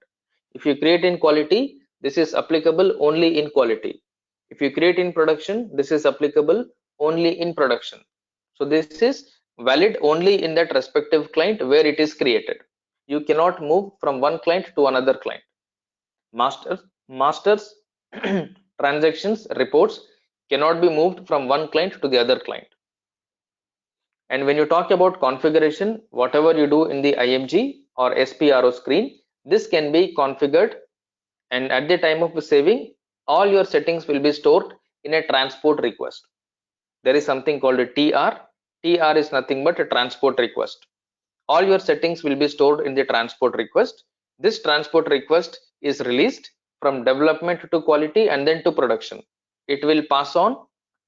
S2: if you create in quality, this is applicable only in quality. If you create in production, this is applicable only in production. So this is valid only in that respective client where it is created. You cannot move from one client to another client. Masters transactions reports cannot be moved from one client to the other client. And when you talk about configuration, whatever you do in the IMG or SPRO screen, this can be configured, and at the time of saving, all your settings will be stored in a transport request. There is something called a TR. TR is nothing but a transport request. All your settings will be stored in the transport request. This transport request is released from development to quality and then to production. It will pass on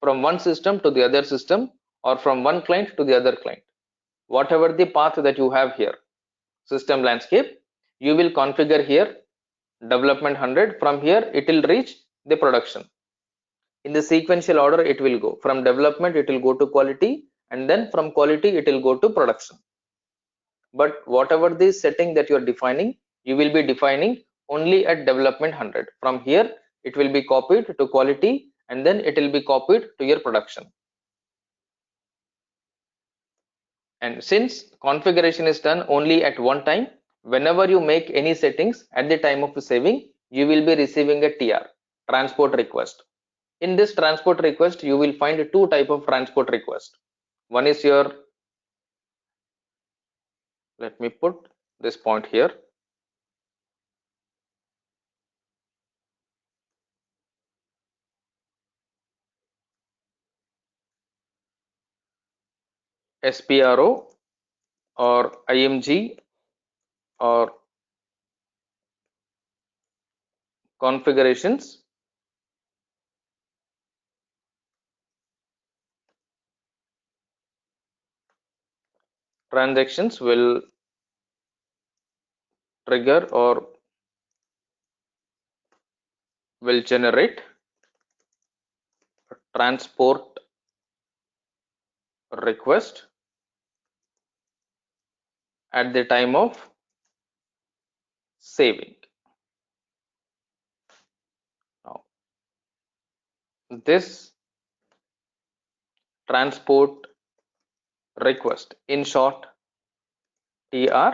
S2: from one system to the other system, or from one client to the other client. Whatever the path that you have here, system landscape, you will configure here development 100. From here it will reach the production. In the sequential order it will go. From development it will go to quality, and then from quality it will go to production. But whatever the setting that you are defining, you will be defining only at development 100. From here it will be copied to quality, and then it will be copied to your production. And since configuration is done only at one time, whenever you make any settings at the time of saving, you will be receiving a TR, transport request. In this transport request, you will find two type of transport request. One is your, let me put this point here. SPRO or IMG or configurations. transactions will trigger or will generate a transport request at the time of saving. Now, this transport request, in short, TR,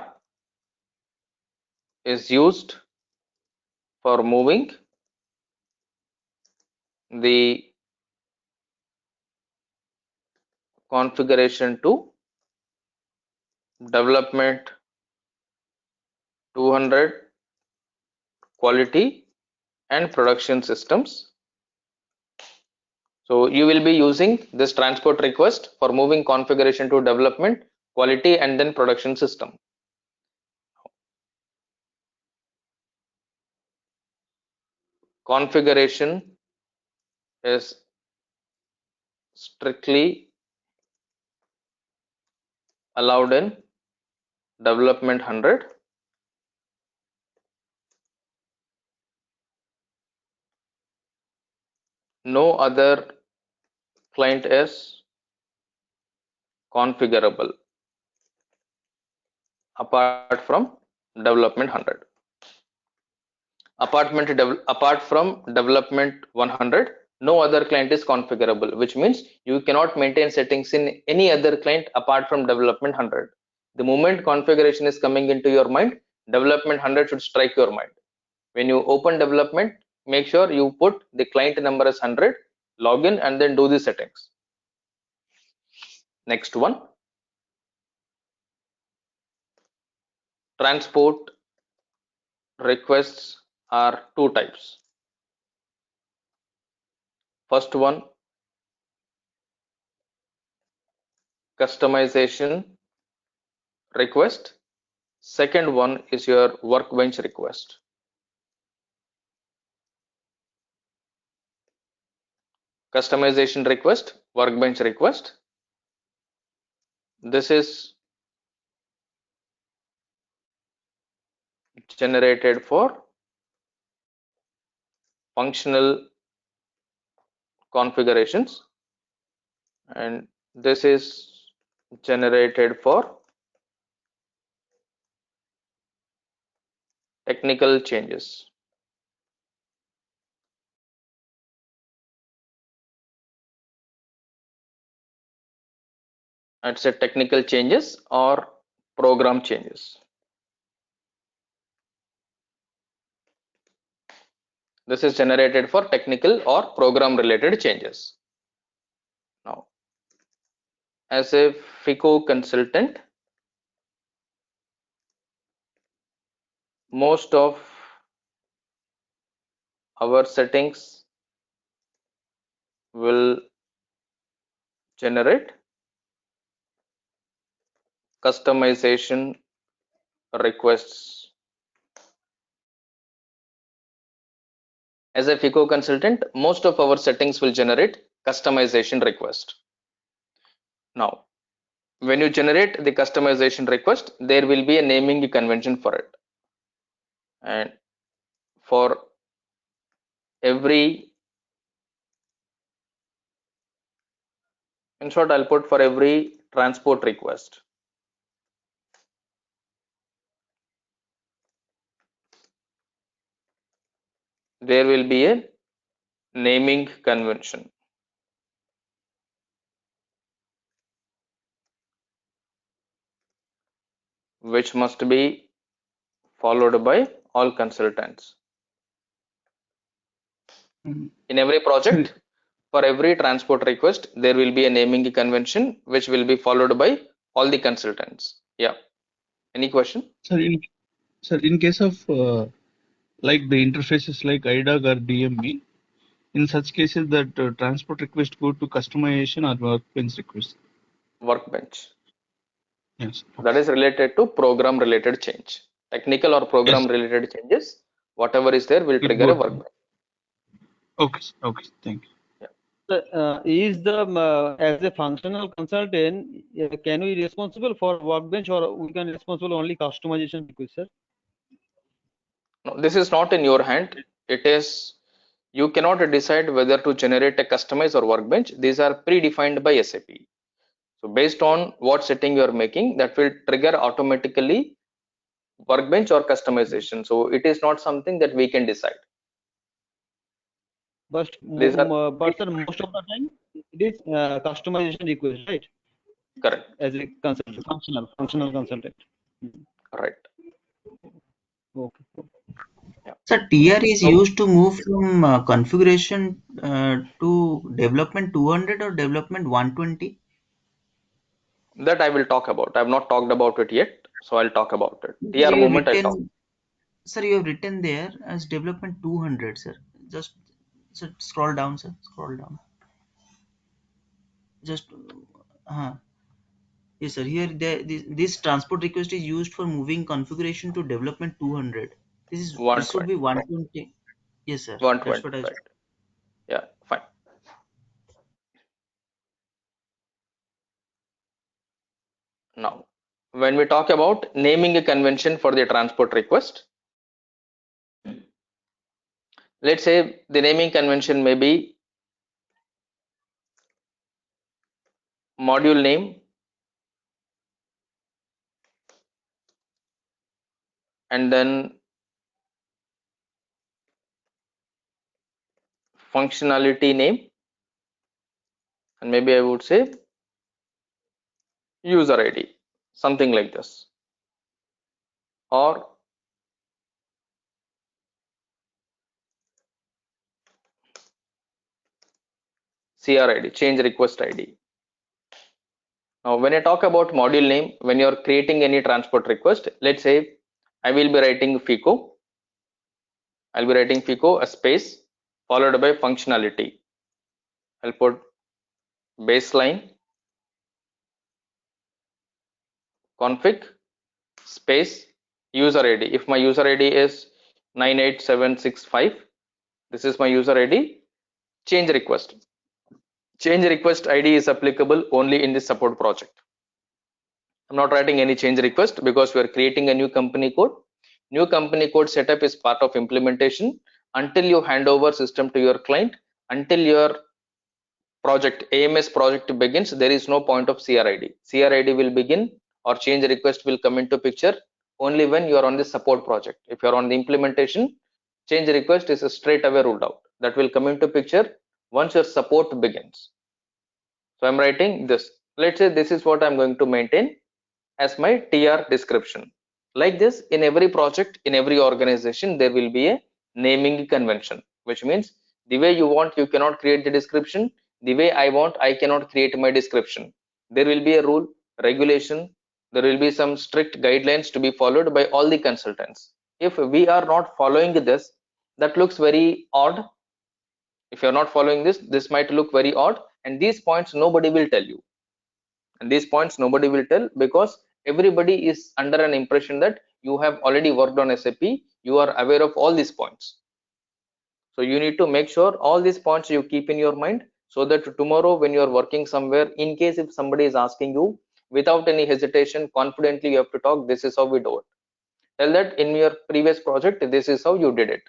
S2: is used for moving the configuration to development 200 quality and production systems. So you will be using this transport request for moving configuration to development, quality, and then production system. Configuration is strictly allowed in development 100. No other client is configurable apart from development 100. Apart from development 100, no other client is configurable, which means you cannot maintain settings in any other client apart from development 100. The moment configuration is coming into your mind, development 100 should strike your mind. When you open development, make sure you put the client number as 100, login, and then do the settings. Next one, transport requests are two types. First one, customization request. Second one is your workbench request. Customization request, workbench request. This is generated for functional configurations, and this is generated for technical changes. I'd say technical changes or program changes. This is generated for technical or program related changes. Now, as a FICO consultant, most of our settings will generate customization requests. As a FICO consultant, most of our settings will generate customization request. Now, when you generate the customization request, there will be a naming convention for it. And for every, in short, I'll put for every transport request, there will be a naming convention which must be followed by all consultants. In every project, for every transport request, there will be a naming convention which will be followed by all the consultants. Yeah. Any question?
S5: Sir, in case of like the interfaces like IDOC or DME, in such cases that transport request go to customization or workbench request.
S2: Workbench.
S5: Yes.
S2: That is related to program related change. Technical or program related changes, whatever is there will trigger a workbench.
S5: Okay. Okay. Thank you.
S2: Yeah.
S6: Is the as a functional consultant, can we responsible for workbench or we can responsible only customization request, sir?
S2: No, this is not in your hand. It is, you cannot decide whether to generate a customize or workbench. These are predefined by SAP. So based on what setting you are making, that will trigger automatically workbench or customization. So it is not something that we can decide.
S6: But
S2: These are
S6: but sir, most of the time it is customization request, right?
S2: correct.
S6: As a consultant, functional consultant.
S2: Right.
S6: Okay.
S2: Yeah.
S3: So TR is
S2: So
S3: used to move from configuration to development 200 or development 120.
S2: that I will talk about. I have not talked about it yet, so I'll talk about it. TR
S3: You have
S2: movement I'll talk.
S3: written, sir, you have written there as development 200, sir. Just sir, scroll down, sir. Scroll down. Just yes, sir. Here, this transport request is used for moving configuration to development 200. This should
S2: 120.
S3: be 120. Yes, sir. That's
S2: 120,
S3: what I.
S2: right. Yeah, fine. Now, when we talk about naming a convention for the transport request, let's say the naming convention may be module name and then functionality name, and maybe I would say user ID, something like this, or CRID, change request ID. Now, when I talk about module name, when you're creating any transport request, let's say I will be writing FICO. I'll be writing FICO a space followed by functionality. I'll put baseline config space user ID. If my user ID is 98765, this is my user ID. Change request. Change request ID is applicable only in the support project. I'm not writing any change request because we are creating a new company code. New company code setup is part of implementation. Until you hand over system to your client, until your project AMS project begins, there is no point of CRID. CRID will begin or change request will come into picture only when you are on the support project. If you are on the implementation, change request is straight away ruled out. That will come into picture once your support begins. So I'm writing this. Let's say this is what I'm going to maintain as my TR description. Like this, in every project, in every organization, there will be a naming convention, which means the way you want, you cannot create the description. The way I want, I cannot create my description. There will be a rule, regulation. There will be some strict guidelines to be followed by all the consultants. If we are not following this, that looks very odd. If you're not following this might look very odd, and these points nobody will tell you. And these points nobody will tell because everybody is under an impression that you have already worked on SAP, you are aware of all these points. So you need to make sure all these points you keep in your mind so that tomorrow when you are working somewhere, in case if somebody is asking you, without any hesitation, confidently you have to talk, this is how we do it. Tell that in your previous project, this is how you did it.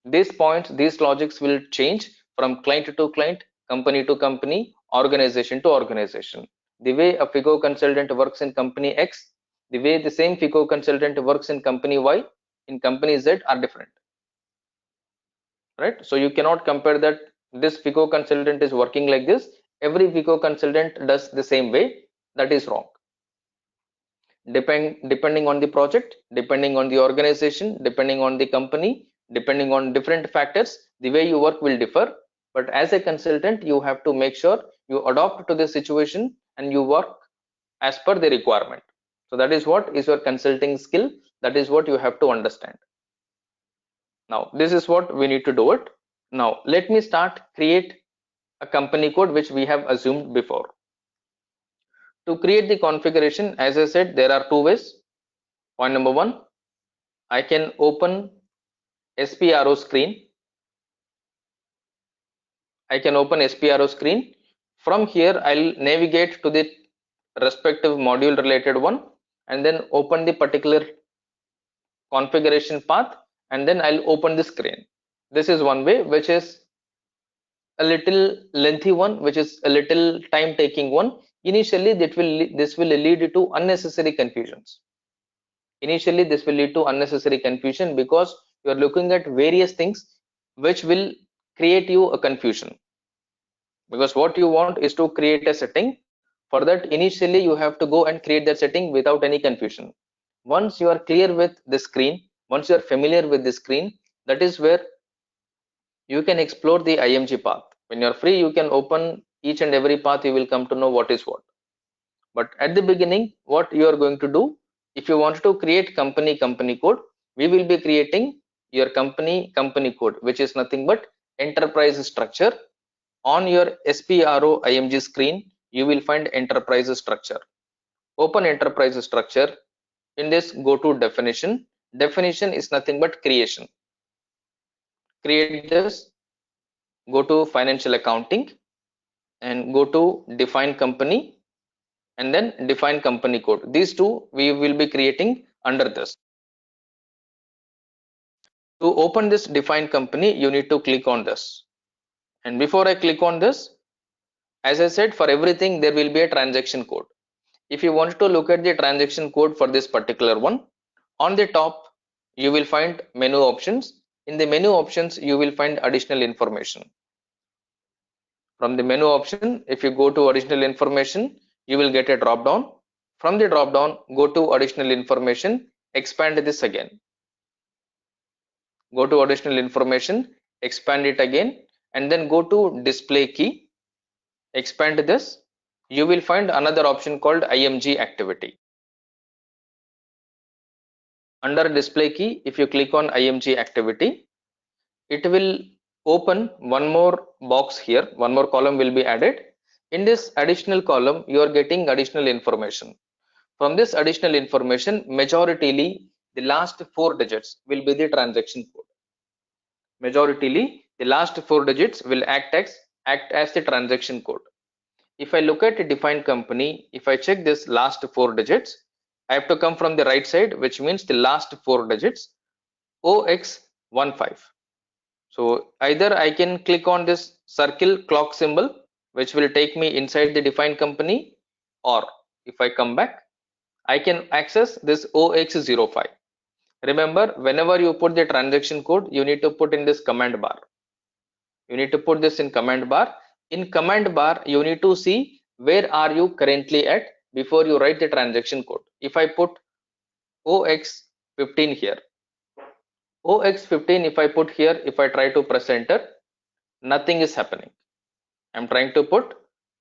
S2: These points, these logics will change from client to client, company to company, organization to organization. The way a FICO consultant works in company X, the way the same FICO consultant works in company Y, in company Z are different, right? So you cannot compare that this FICO consultant is working like this, every FICO consultant does the same way. That is wrong. Depending on the project, depending on the organization, depending on the company, depending on different factors, the way you work will differ. But as a consultant, you have to make sure you adopt to the situation and you work as per the requirement. So that is what is your consulting skill. That is what you have to understand. Now this is what we need to do it. Now let me start create a company code which we have assumed before. To create the configuration, as I said, there are two ways. Point number one, I can open SPRO screen. I can open SPRO screen. From here, I'll navigate to the respective module related one and then open the particular configuration path, and then I'll open the screen. This is one way, which is a little lengthy one, which is a little time taking one. Initially, this will lead to unnecessary confusions. Initially, this will lead to unnecessary confusion because you are looking at various things which will create you a confusion. Because what you want is to create a setting. For that, initially you have to go and create that setting without any confusion. Once you are clear with the screen, once you are familiar with the screen, that is where you can explore the IMG path. When you are free, you can open each and every path. You will come to know what is what. But at the beginning, what you are going to do, if you want to create company code, we will be creating your company code, which is nothing but enterprise structure. On your SPRO IMG screen, you will find enterprise structure. Open enterprise structure. In this, go to definition. Definition is nothing but creation. Create this, go to financial accounting and go to define company and then define company code. These two we will be creating under this. To open this define company, you need to click on this. And before I click on this, as I said, for everything there will be a transaction code. If you want to look at the transaction code for this particular one, on the top you will find menu options. In the menu options, you will find additional information. From the menu option, if you go to additional information, you will get a drop down. From the drop down, go to additional information, expand this again. Go to additional information, expand it again, and then go to display key, expand this. You will find another option called IMG activity. Under display key, if you click on IMG activity, it will open one more box here. One more column will be added. In this additional column, you are getting additional information. From this additional information, majoritarily the last 4 digits will be the transaction code. Majoritarily, the last 4 digits will act as the transaction code. If I look at a defined company, if I check this last 4 digits, I have to come from the right side, which means the last 4 digits, OX15. So either I can click on this circle clock symbol, which will take me inside the defined company, or if I come back, I can access this OX05. Remember, whenever you put the transaction code, you need to put in this command bar. You need to put this in command bar. In command bar, you need to see where are you currently at before you write the transaction code. If I put OX15 here, OX15 if I put here, if I try to press enter, nothing is happening. I'm trying to put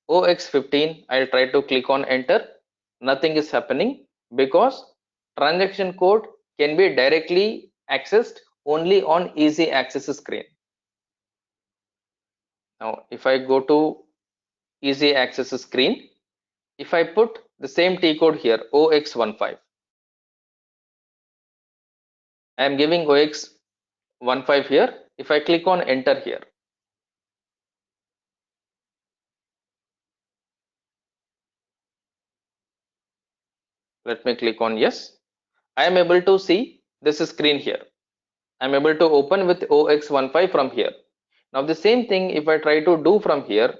S2: OX15, I'll try to click on enter, nothing is happening because transaction code can be directly accessed only on easy access screen. Now if I go to easy access screen, if I put the same T code here, OX15, I am giving OX15 here. If I click on enter here, let me click on yes, I am able to see this screen here. I'm able to open with OX15 from here. Now the same thing if I try to do from here,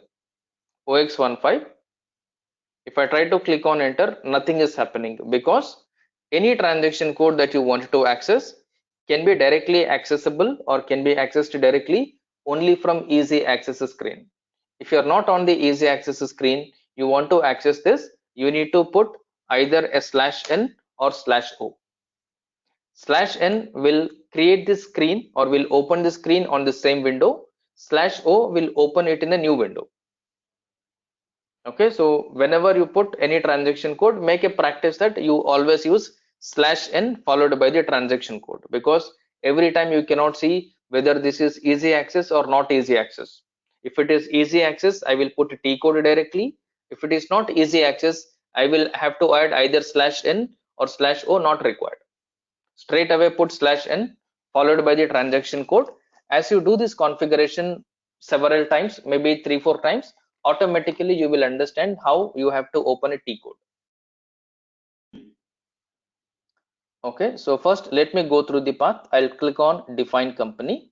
S2: OX15, if I try to click on enter, nothing is happening because any transaction code that you want to access can be directly accessible or can be accessed directly only from easy access screen. If you are not on the easy access screen, you want to access this, you need to put either a /n or /o. /n will create this screen or will open the screen on the same window. /o will open it in a new window. Okay, so whenever you put any transaction code, make a practice that you always use /n followed by the transaction code, because every time you cannot see whether this is easy access or not easy access. If it is easy access, I will put a T code directly. If it is not easy access, I will have to add either /n or /o, not required. Straight away put /n followed by the transaction code. As you do this configuration several times, maybe 3-4 times, automatically you will understand how you have to open a T code. Okay, so first let me go through the path. I'll click on define company.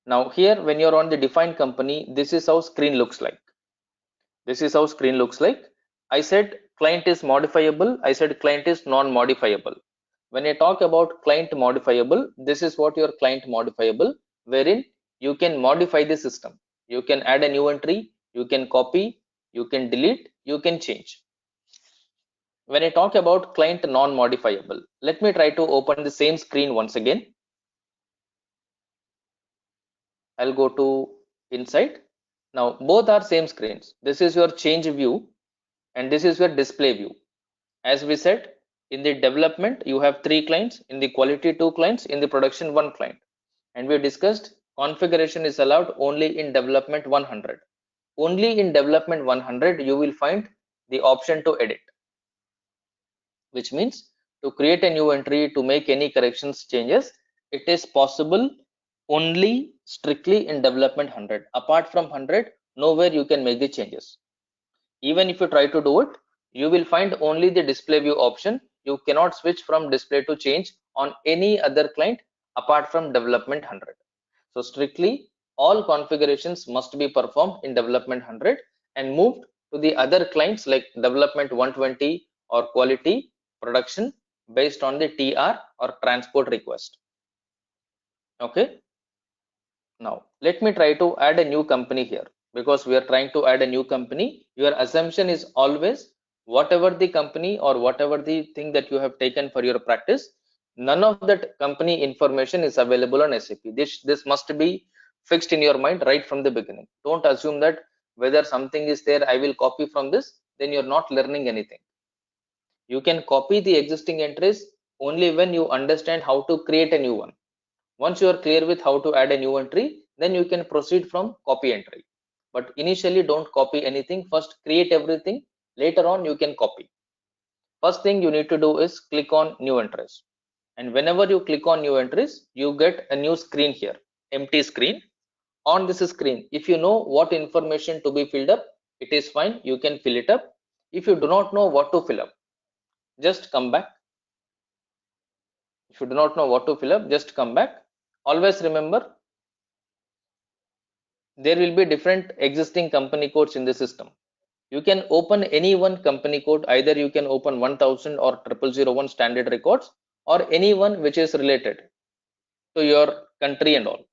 S2: Now here, when you're on the define company, this is how screen looks like. This is how screen looks like. I said client is modifiable. I said client is non-modifiable. When I talk about client modifiable, this is what your client modifiable, wherein you can modify the system. You can add a new entry, you can copy, you can delete, you can change. When I talk about client non-modifiable, let me try to open the same screen once again. I'll go to inside. Now both are same screens. This is your change view and this is your display view. As we said, in the development you have 3 clients, in the quality 2 clients, in the production 1 client, and we discussed configuration is allowed only in development 100. Only in development 100 you will find the option to edit, which means to create a new entry, to make any corrections, changes, it is possible only strictly in development 100. Apart from 100, nowhere you can make the changes. Even if you try to do it, you will find only the display view option. You cannot switch from display to change on any other client apart from development 100. So strictly all configurations must be performed in development 100 and moved to the other clients like development 120 or quality production based on the TR or transport request. Okay. Now let me try to add a new company here, because we are trying to add a new company. Your assumption is always whatever the company or whatever the thing that you have taken for your practice, none of that company information is available on SAP. This must be fixed in your mind right from the beginning. Don't assume that whether something is there, I will copy from this, then you're not learning anything. You can copy the existing entries only when you understand how to create a new one. Once you are clear with how to add a new entry, then you can proceed from copy entry. But initially don't copy anything. First create everything. Later on you can copy. First thing you need to do is click on new entries. And whenever you click on new entries, you get a new screen here, empty screen. On this screen, if you know what information to be filled up, it is fine. You can fill it up. If you do not know what to fill up, just come back. If you do not know what to fill up, just come back. Always remember, there will be different existing company codes in the system. You can open any one company code. Either you can open 1000 or 0001 standard records, or any one which is related to your country and all.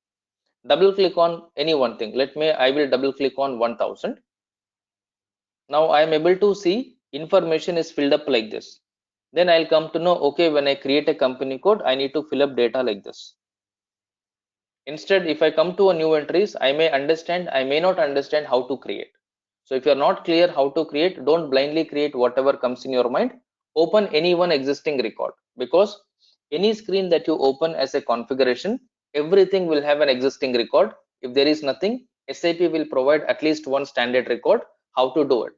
S2: Double click on any one thing. I will double click on 1000. Now I am able to see information is filled up like this. Then I'll come to know, okay, when I create a company code, I need to fill up data like this. Instead, if I come to a new entries, I may understand, I may not understand how to create. So if you're not clear how to create, don't blindly create whatever comes in your mind. Open any one existing record, because any screen that you open as a configuration, everything will have an existing record. If there is nothing, SAP will provide at least one standard record how to do it.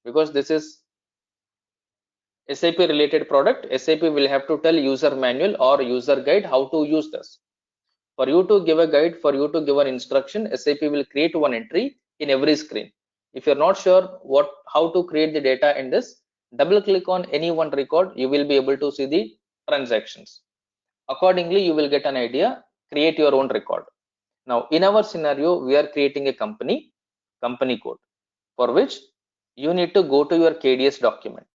S2: Because this is SAP related product, SAP will have to tell user manual or user guide how to use this. For you to give a guide, for you to give an instruction, SAP will create one entry in every screen. If you're not sure how to create the data in this, double click on any one record, you will be able to see the transactions. Accordingly, you will get an idea, create your own record. Now, in our scenario, we are creating a company code, for which you need to go to your KDS document.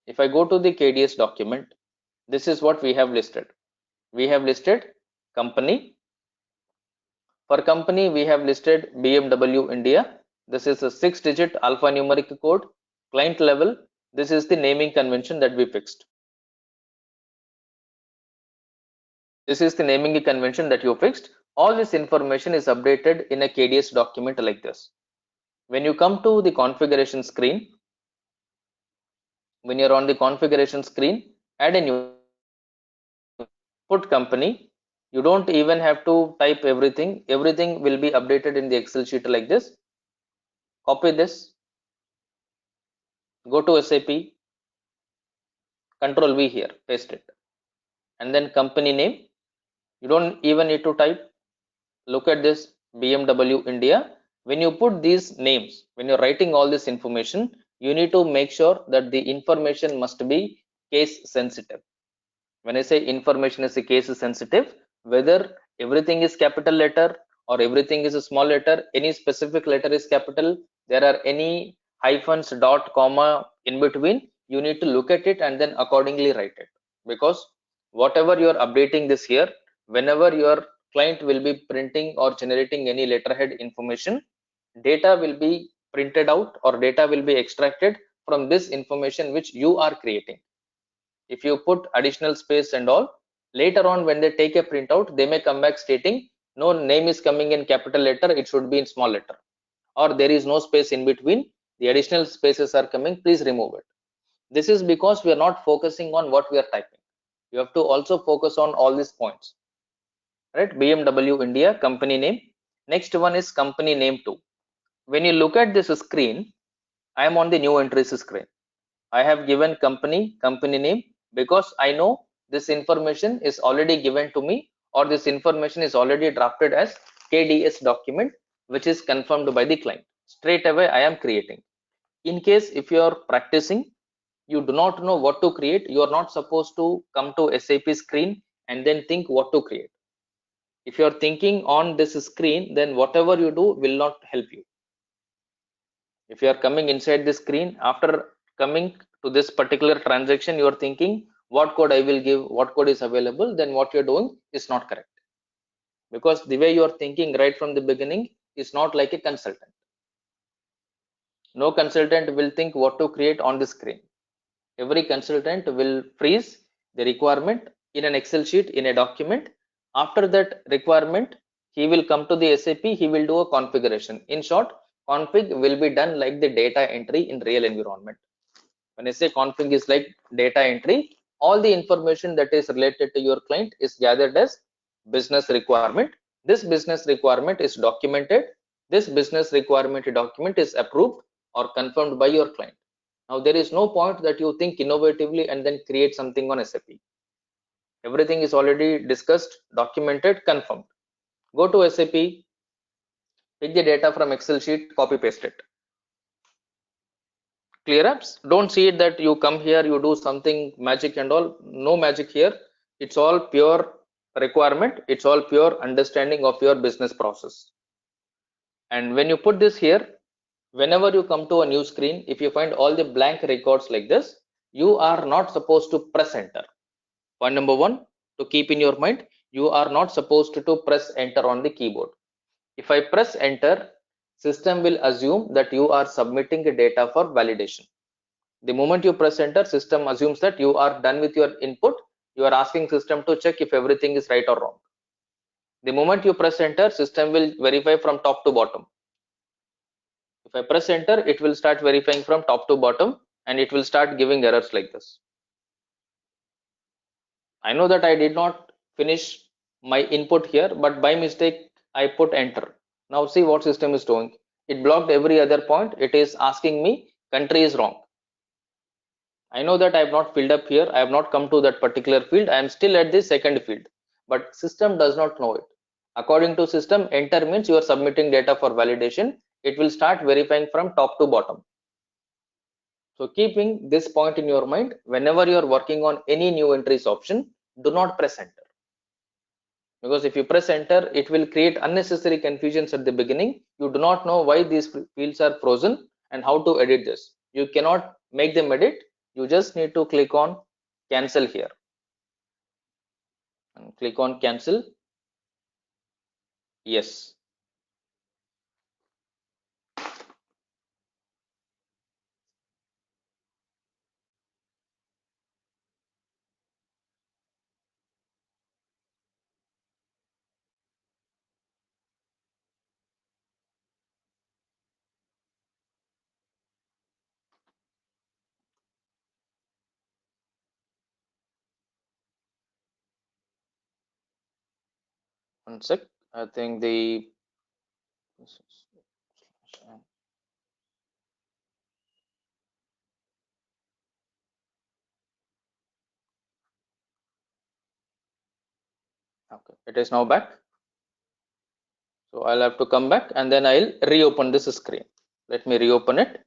S2: If I go to the KDS document, this is what we have listed. We have listed company. For company, we have listed BMW India. This is a 6-digit alphanumeric code. Client level, this is the naming convention that we fixed. This is the naming convention that you fixed. All this information is updated in a KDS document like this. When you come to the configuration screen, when you're on the configuration screen, add a new, put company. You don't even have to type everything. Everything will be updated in the Excel sheet like this. Copy this, go to SAP, Control V here, paste it, and then company name. You don't even need to type. Look at this BMW India. When you put these names, when you're writing all this information, you need to make sure that the information must be case sensitive. When I say information is a case sensitive, whether everything is capital letter or everything is a small letter, any specific letter is capital, there are any hyphens, dot, comma in between, you need to look at it and then accordingly write it. Because whatever you are updating this here, whenever your client will be printing or generating any letterhead information, data will be printed out or data will be extracted from this information which you are creating. If you put additional space and all, later on when they take a printout, they may come back stating no name is coming in capital letter, it should be in small letter, or there is no space in between, the additional spaces are coming, please remove it. This is because we are not focusing on what we are typing. You have to also focus on all these points, right? BMW India company name. Next one is company name too. When you look at this screen, I am on the new entries screen. I have given company name because I know this information is already given to me, or this information is already drafted as KDS document, which is confirmed by the client. Straight away I am creating. In case if you are practicing, you do not know what to create, you are not supposed to come to SAP screen and then think what to create. If you are thinking on this screen, then whatever you do will not help you. If you are coming inside the screen, after coming to this particular transaction, you are thinking what code I will give, what code is available, then what you're doing is not correct. Because the way you are thinking right from the beginning is not like a consultant. No consultant will think what to create on the screen. Every consultant will freeze the requirement in an Excel sheet, in a document. After that requirement, he will come to the SAP, he will do a configuration. In short, config will be done like the data entry in real environment. When I say config is like data entry, all the information that is related to your client is gathered as business requirement. This business requirement is documented. This business requirement document is approved or confirmed by your client. Now there is no point that you think innovatively and then create something on SAP. Everything is already discussed, documented, confirmed. Go to SAP, pick the data from Excel sheet, copy paste it. Clear ups? Don't see it that you come here, you do something magic and all. No magic here. It's all pure requirement. It's all pure understanding of your business process. And when you put this here, whenever you come to a new screen, if you find all the blank records like this, you are not supposed to press enter. Point number one, to keep in your mind, you are not supposed to press enter on the keyboard. If I press enter, system will assume that you are submitting the data for validation. The moment you press enter, system assumes that you are done with your input. You are asking system to check if everything is right or wrong. The moment you press enter, system will verify from top to bottom. If I press enter, it will start verifying from top to bottom and it will start giving errors like this. I know that I did not finish my input here, but by mistake I put enter. Now see what system is doing. It blocked every other point. It is asking me country is wrong. I know that I have not filled up here. I have not come to that particular field. I am still at the second field, but system does not know it. According to system, enter means you are submitting data for validation. It will start verifying from top to bottom. So keeping this point in your mind, whenever you are working on any new entries option, do not press enter. Because if you press enter, it will create unnecessary confusions at the beginning. You do not know why these fields are frozen and how to edit this. You cannot make them edit. You just need to click on cancel here and click on cancel. Yes. One sec. I think the okay. It is now back. So I'll have to come back and then I'll reopen this screen. Let me reopen it.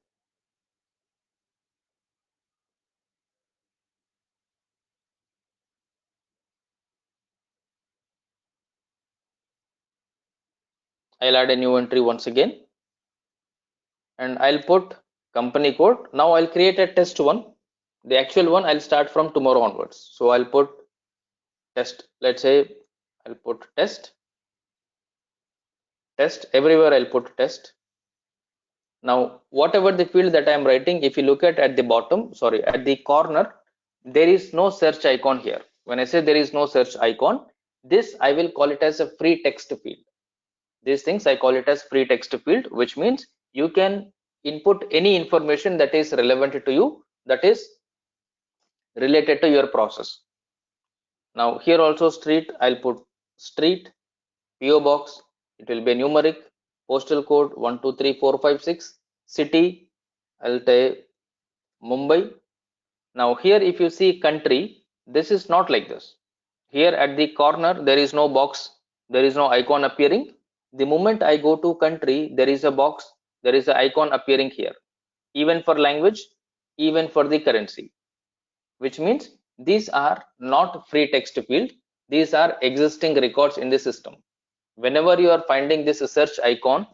S2: I'll add a new entry once again and I'll put company code. Now I'll create a test one. The actual one I'll start from tomorrow onwards. So I'll put test. Let's say I'll put test everywhere. I'll put test. Now whatever the field that I'm writing, if you look at the bottom, sorry, at the corner, there is no search icon here. When I say there is no search icon, this I will call it as a free text field. These things I call it as free text field, which means you can input any information that is relevant to you, that is related to your process. Now here also street, I'll put street, PO box, it will be a numeric, postal code 123456, city, I'll say Mumbai. Now here if you see country, this is not like this. Here at the corner there is no box, there is no icon appearing. The moment I go to country, there is a box, there is an icon appearing here, even for language, even for the currency, which means these are not free text field, these are existing records in the system. Whenever you are finding this search icon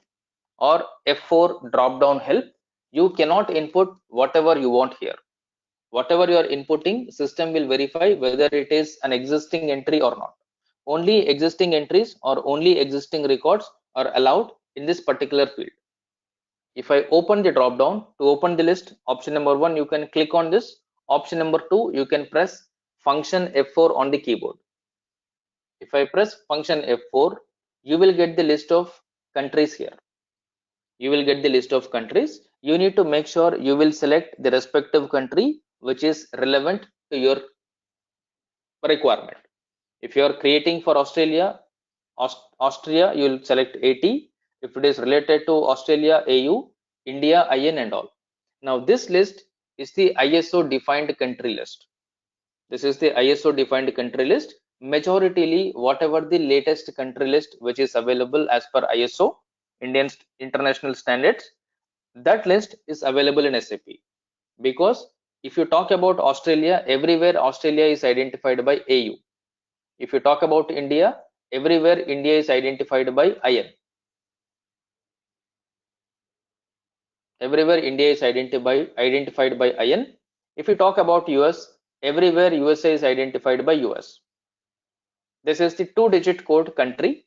S2: or F4 drop down help, you cannot input whatever you want here. Whatever you are inputting, system will verify whether it is an existing entry or not. Only existing entries or only existing records are allowed in this particular field. If I open the drop down, to open the list, option number 1, you can click on this. Option number 2, you can press function F4 on the keyboard. If I press function F4, you will get the list of countries here. You will get the list of countries. You need to make sure you will select the respective country which is relevant to your requirement. If you are creating for Australia, Austria, you will select AT. If it is related to Australia, AU, India, IN and all. Now this list is the ISO defined country list. This is the ISO defined country list. Majoritarily, whatever the latest country list which is available as per ISO, Indian International Standards, that list is available in SAP. Because if you talk about Australia, everywhere Australia is identified by AU. If you talk about India, everywhere India is identified by IN. Everywhere India is identified by IN. If you talk about US, everywhere USA is identified by US. This is the 2-digit code country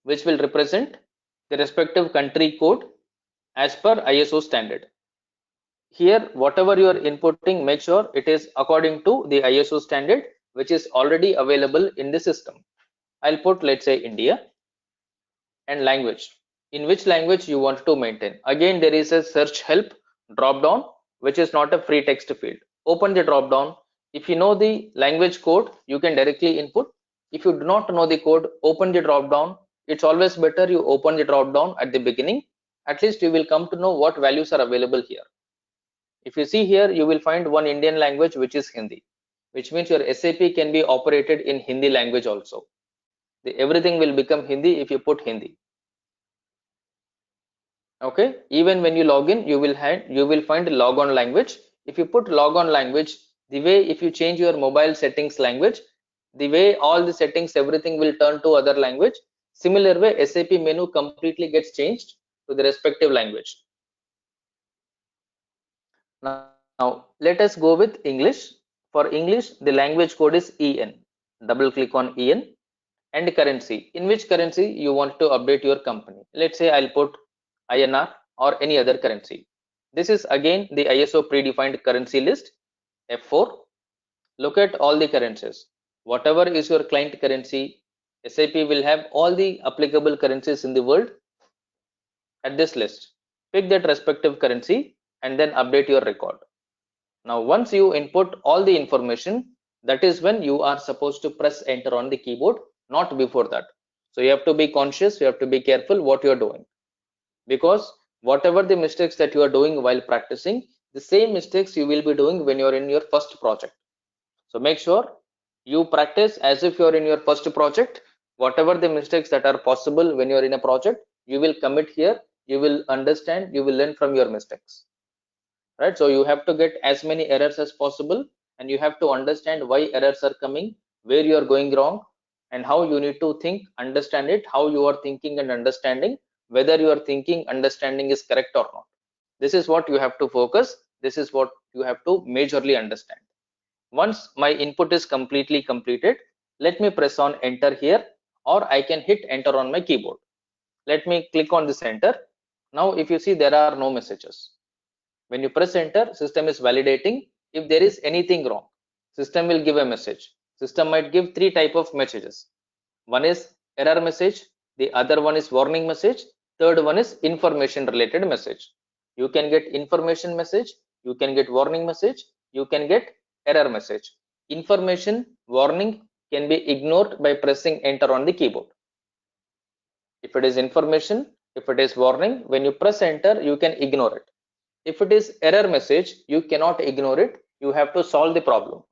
S2: which will represent the respective country code as per ISO standard. Here whatever you are inputting, make sure it is according to the ISO standard which is already available in the system. I'll put, let's say, India, and language. In which language you want to maintain. Again, there is a search help drop down which is not a free text field. Open the drop down. If you know the language code, you can directly input. If you do not know the code, open the drop down. It's always better you open the drop down at the beginning. At least you will come to know what values are available here. If you see here, you will find one Indian language which is Hindi, which means your SAP can be operated in Hindi language also. Everything will become Hindi if you put Hindi. Okay, even when you log in, you will find logon language. If you put logon language, the way if you change your mobile settings language, the way all the settings, everything will turn to other language. Similar way, SAP menu completely gets changed to the respective language. Now let us go with English. For English, the language code is EN. Double click on EN. And currency. In which currency you want to update your company? Let's say I'll put INR or any other currency. This is again the ISO predefined currency list. F4. Look at all the currencies. Whatever is your client currency, SAP will have all the applicable currencies in the world at this list. Pick that respective currency and then update your record. Now once you input all the information, that is when you are supposed to press enter on the keyboard, not before that. So you have to be conscious, you have to be careful what you are doing, because whatever the mistakes that you are doing while practicing, the same mistakes you will be doing when you are in your first project. So make sure you practice as if you are in your first project. Whatever the mistakes that are possible when you're in a project, you will commit here, you will understand, you will learn from your mistakes, right? So you have to get as many errors as possible, and you have to understand why errors are coming, where you are going wrong, and how you need to think, understand it, how you are thinking and understanding, whether your thinking, understanding is correct or not. This is what you have to focus. This is what you have to majorly understand. Once my input is completely completed, let me press on enter here, or I can hit enter on my keyboard. Let me click on this enter. Now if you see, there are no messages. When you press enter, system is validating. If there is anything wrong, system will give a message. System might give three type of messages. One is error message, the other one is warning message, third one is information related message. You can get information message, you can get warning message, you can get error message. Information, warning can be ignored by pressing enter on the keyboard. If it is information, if it is warning, when you press enter, you can ignore it. If it is error message, you cannot ignore it. You have to solve the problem.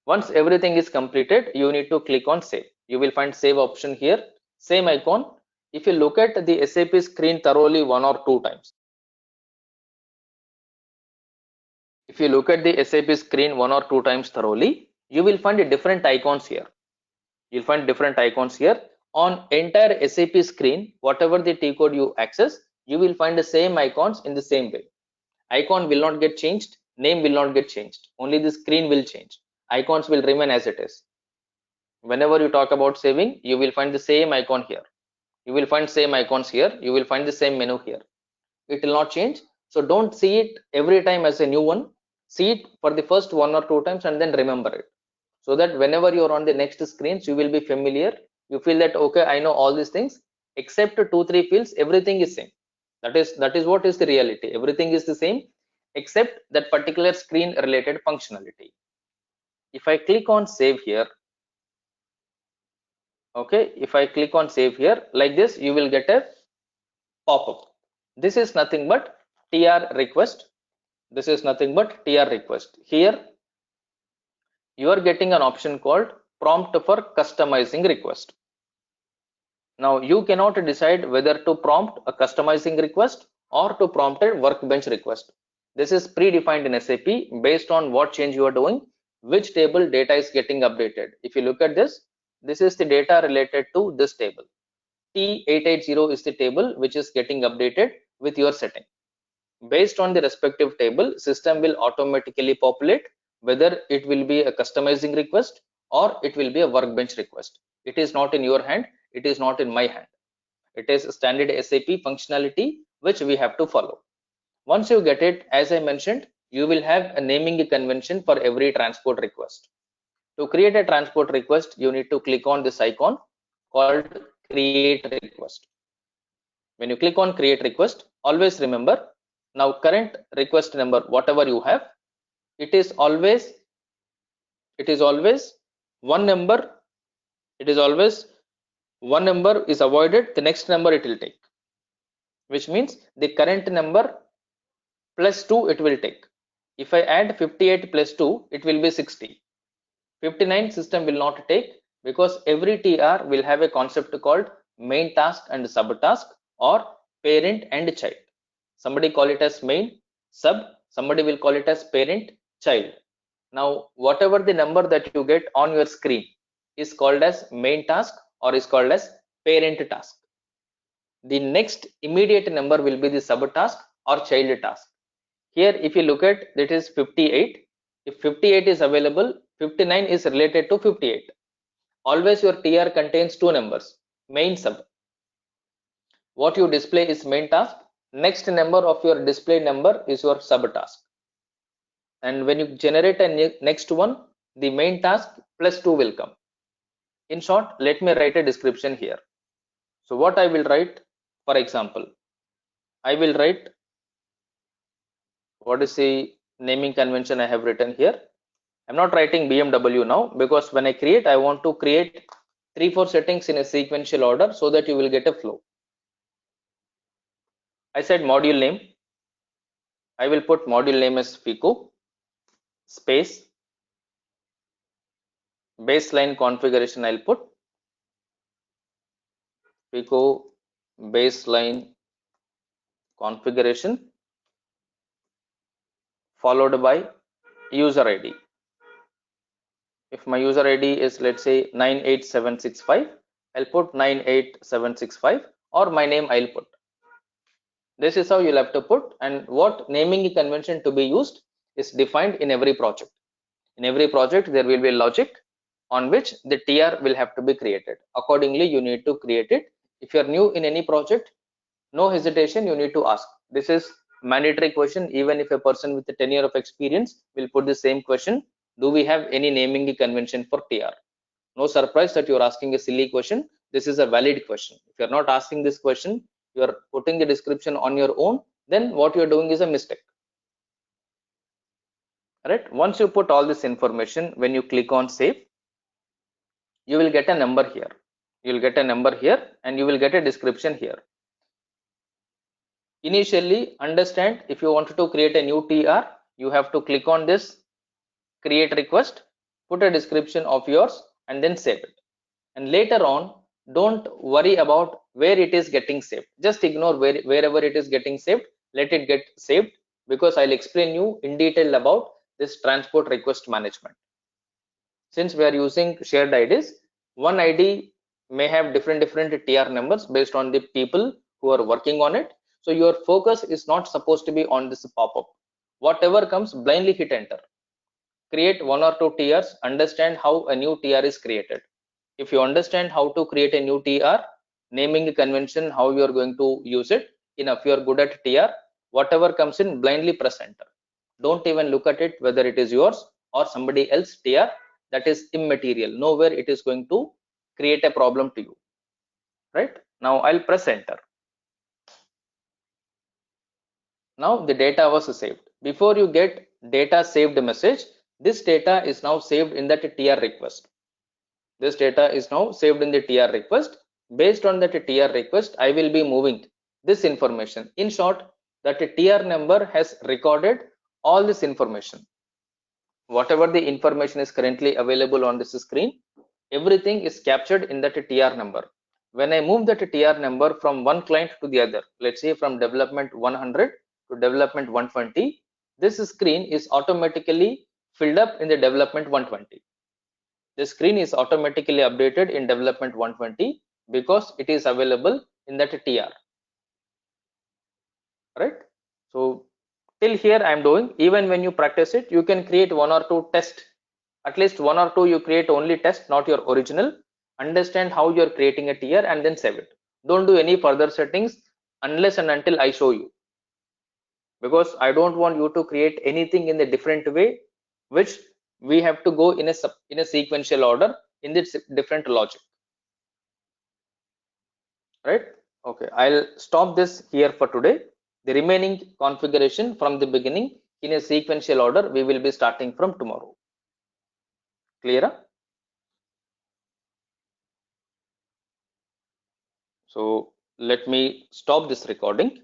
S2: Once everything is completed, you need to click on save. You will find save option here, same icon. If you look at the SAP screen thoroughly one or two times, if you look at the SAP screen one or two times thoroughly, you will find different icons here. You'll find different icons here. On entire SAP screen, whatever the T code you access, you will find the same icons in the same way. Icon will not get changed, name will not get changed, only the screen will change. Icons will remain as it is. Whenever you talk about saving, you will find the same icon here. You will find same icons here. You will find the same menu here. It will not change. So don't see it every time as a new one. See it for the first one or two times and then remember it. So that whenever you're on the next screens, you will be familiar. You feel that, okay, I know all these things, except 2-3 fields, everything is same. That is what is the reality. Everything is the same except that particular screen related functionality. If I click on save here, okay, if I click on save here like this, you will get a pop-up. This is nothing but tr request. This is nothing but tr request. Here you are getting an option called prompt for customizing request. Now you cannot decide whether to prompt a customizing request or to prompt a workbench request. This is predefined in SAP based on what change you are doing, which table data is getting updated. If you look at this, this is the data related to this table. T880 is the table which is getting updated with your setting. Based on the respective table, system will automatically populate whether it will be a customizing request or it will be a workbench request. It is not in your hand, it is not in my hand. It is a standard SAP functionality which we have to follow. Once you get it, as I mentioned, you will have a naming convention for every transport request. To create a transport request, you need to click on this icon called create request. When you click on create request, always remember, now current request number, whatever you have, it is always one number. It is always one number is avoided, the next number it will take, which means the current number plus 2 it will take. If I add 58 plus 2, it will be 60. 59 system will not take, because every TR will have a concept called main task and subtask, or parent and child. Somebody call it as main, sub, somebody will call it as parent, child. Now whatever the number that you get on your screen is called as main task or is called as parent task. The next immediate number will be the subtask or child task. Here if you look at, that is 58. If 58 is available, 59 is related to 58. Always your TR contains two numbers, main, sub. What you display is main task, next number of your display number is your subtask. And when you generate a next one, the main task plus 2 will come. In short, let me write a description here. So what I will write, for example, I will write, what is the naming convention I have written here. I'm not writing BMW now, because when I create, I want to create 3-4 settings in a sequential order so that you will get a flow. I said module name. I will put module name as FICO, space, baseline configuration I'll put FICO baseline configuration followed by user ID. If my user ID is, let's say, 98765, I'll put 98765, or my name I'll put. This is how you'll have to put, and what naming convention to be used is defined in every project. In every project, there will be logic on which the TR will have to be created. Accordingly, you need to create it. If you're new in any project, no hesitation, you need to ask. This is mandatory question. Even if a person with a 10 years of experience will put the same question, do we have any naming convention for TR? No surprise that you're asking a silly question. This is a valid question. If you're not asking this question, you're putting the description on your own, then what you're doing is a mistake. Right? Once you put all this information, when you click on save, you will get a number here. You'll get a number here, and you will get a description here. Initially, understand, if you wanted to create a new TR, you have to click on this create request, put a description of yours, and then save it. And later on, don't worry about where it is getting saved. Just ignore wherever it is getting saved. Let it get saved, because I'll explain you in detail about this transport request management. Since we are using shared IDs, one ID may have different TR numbers based on the people who are working on it. So your focus is not supposed to be on this pop-up. Whatever comes, blindly hit enter. Create one or two TRs, understand how a new TR is created. If you understand how to create a new TR, naming convention, how you are going to use it, enough, you are good at TR, whatever comes in, blindly press enter. Don't even look at it whether it is yours or somebody else TR. That is immaterial. Nowhere it is going to create a problem to you. Right? Now I'll press enter. Now the data was saved. Before you get data saved message, this data is now saved in that TR request. This data is now saved in the TR request. Based on that TR request, I will be moving this information. In short, that TR number has recorded all this information. Whatever the information is currently available on this screen, everything is captured in that TR number. When I move that TR number from one client to the other, let's say from development 100 to development 120, this screen is automatically filled up in the development 120. The screen is automatically updated in development 120 because it is available in that TR. Right? So till here I am doing. Even when you practice it, you can create one or two tests. At least one or two you create only test, not your original. Understand how you are creating a TR and then save it. Don't do any further settings unless and until I show you, because I don't want you to create anything in a different way, which we have to go in a sequential order in this different logic. Right? Okay, I'll stop this here for today. The remaining configuration from the beginning in a sequential order we will be starting from tomorrow. Clear? So let me stop this recording.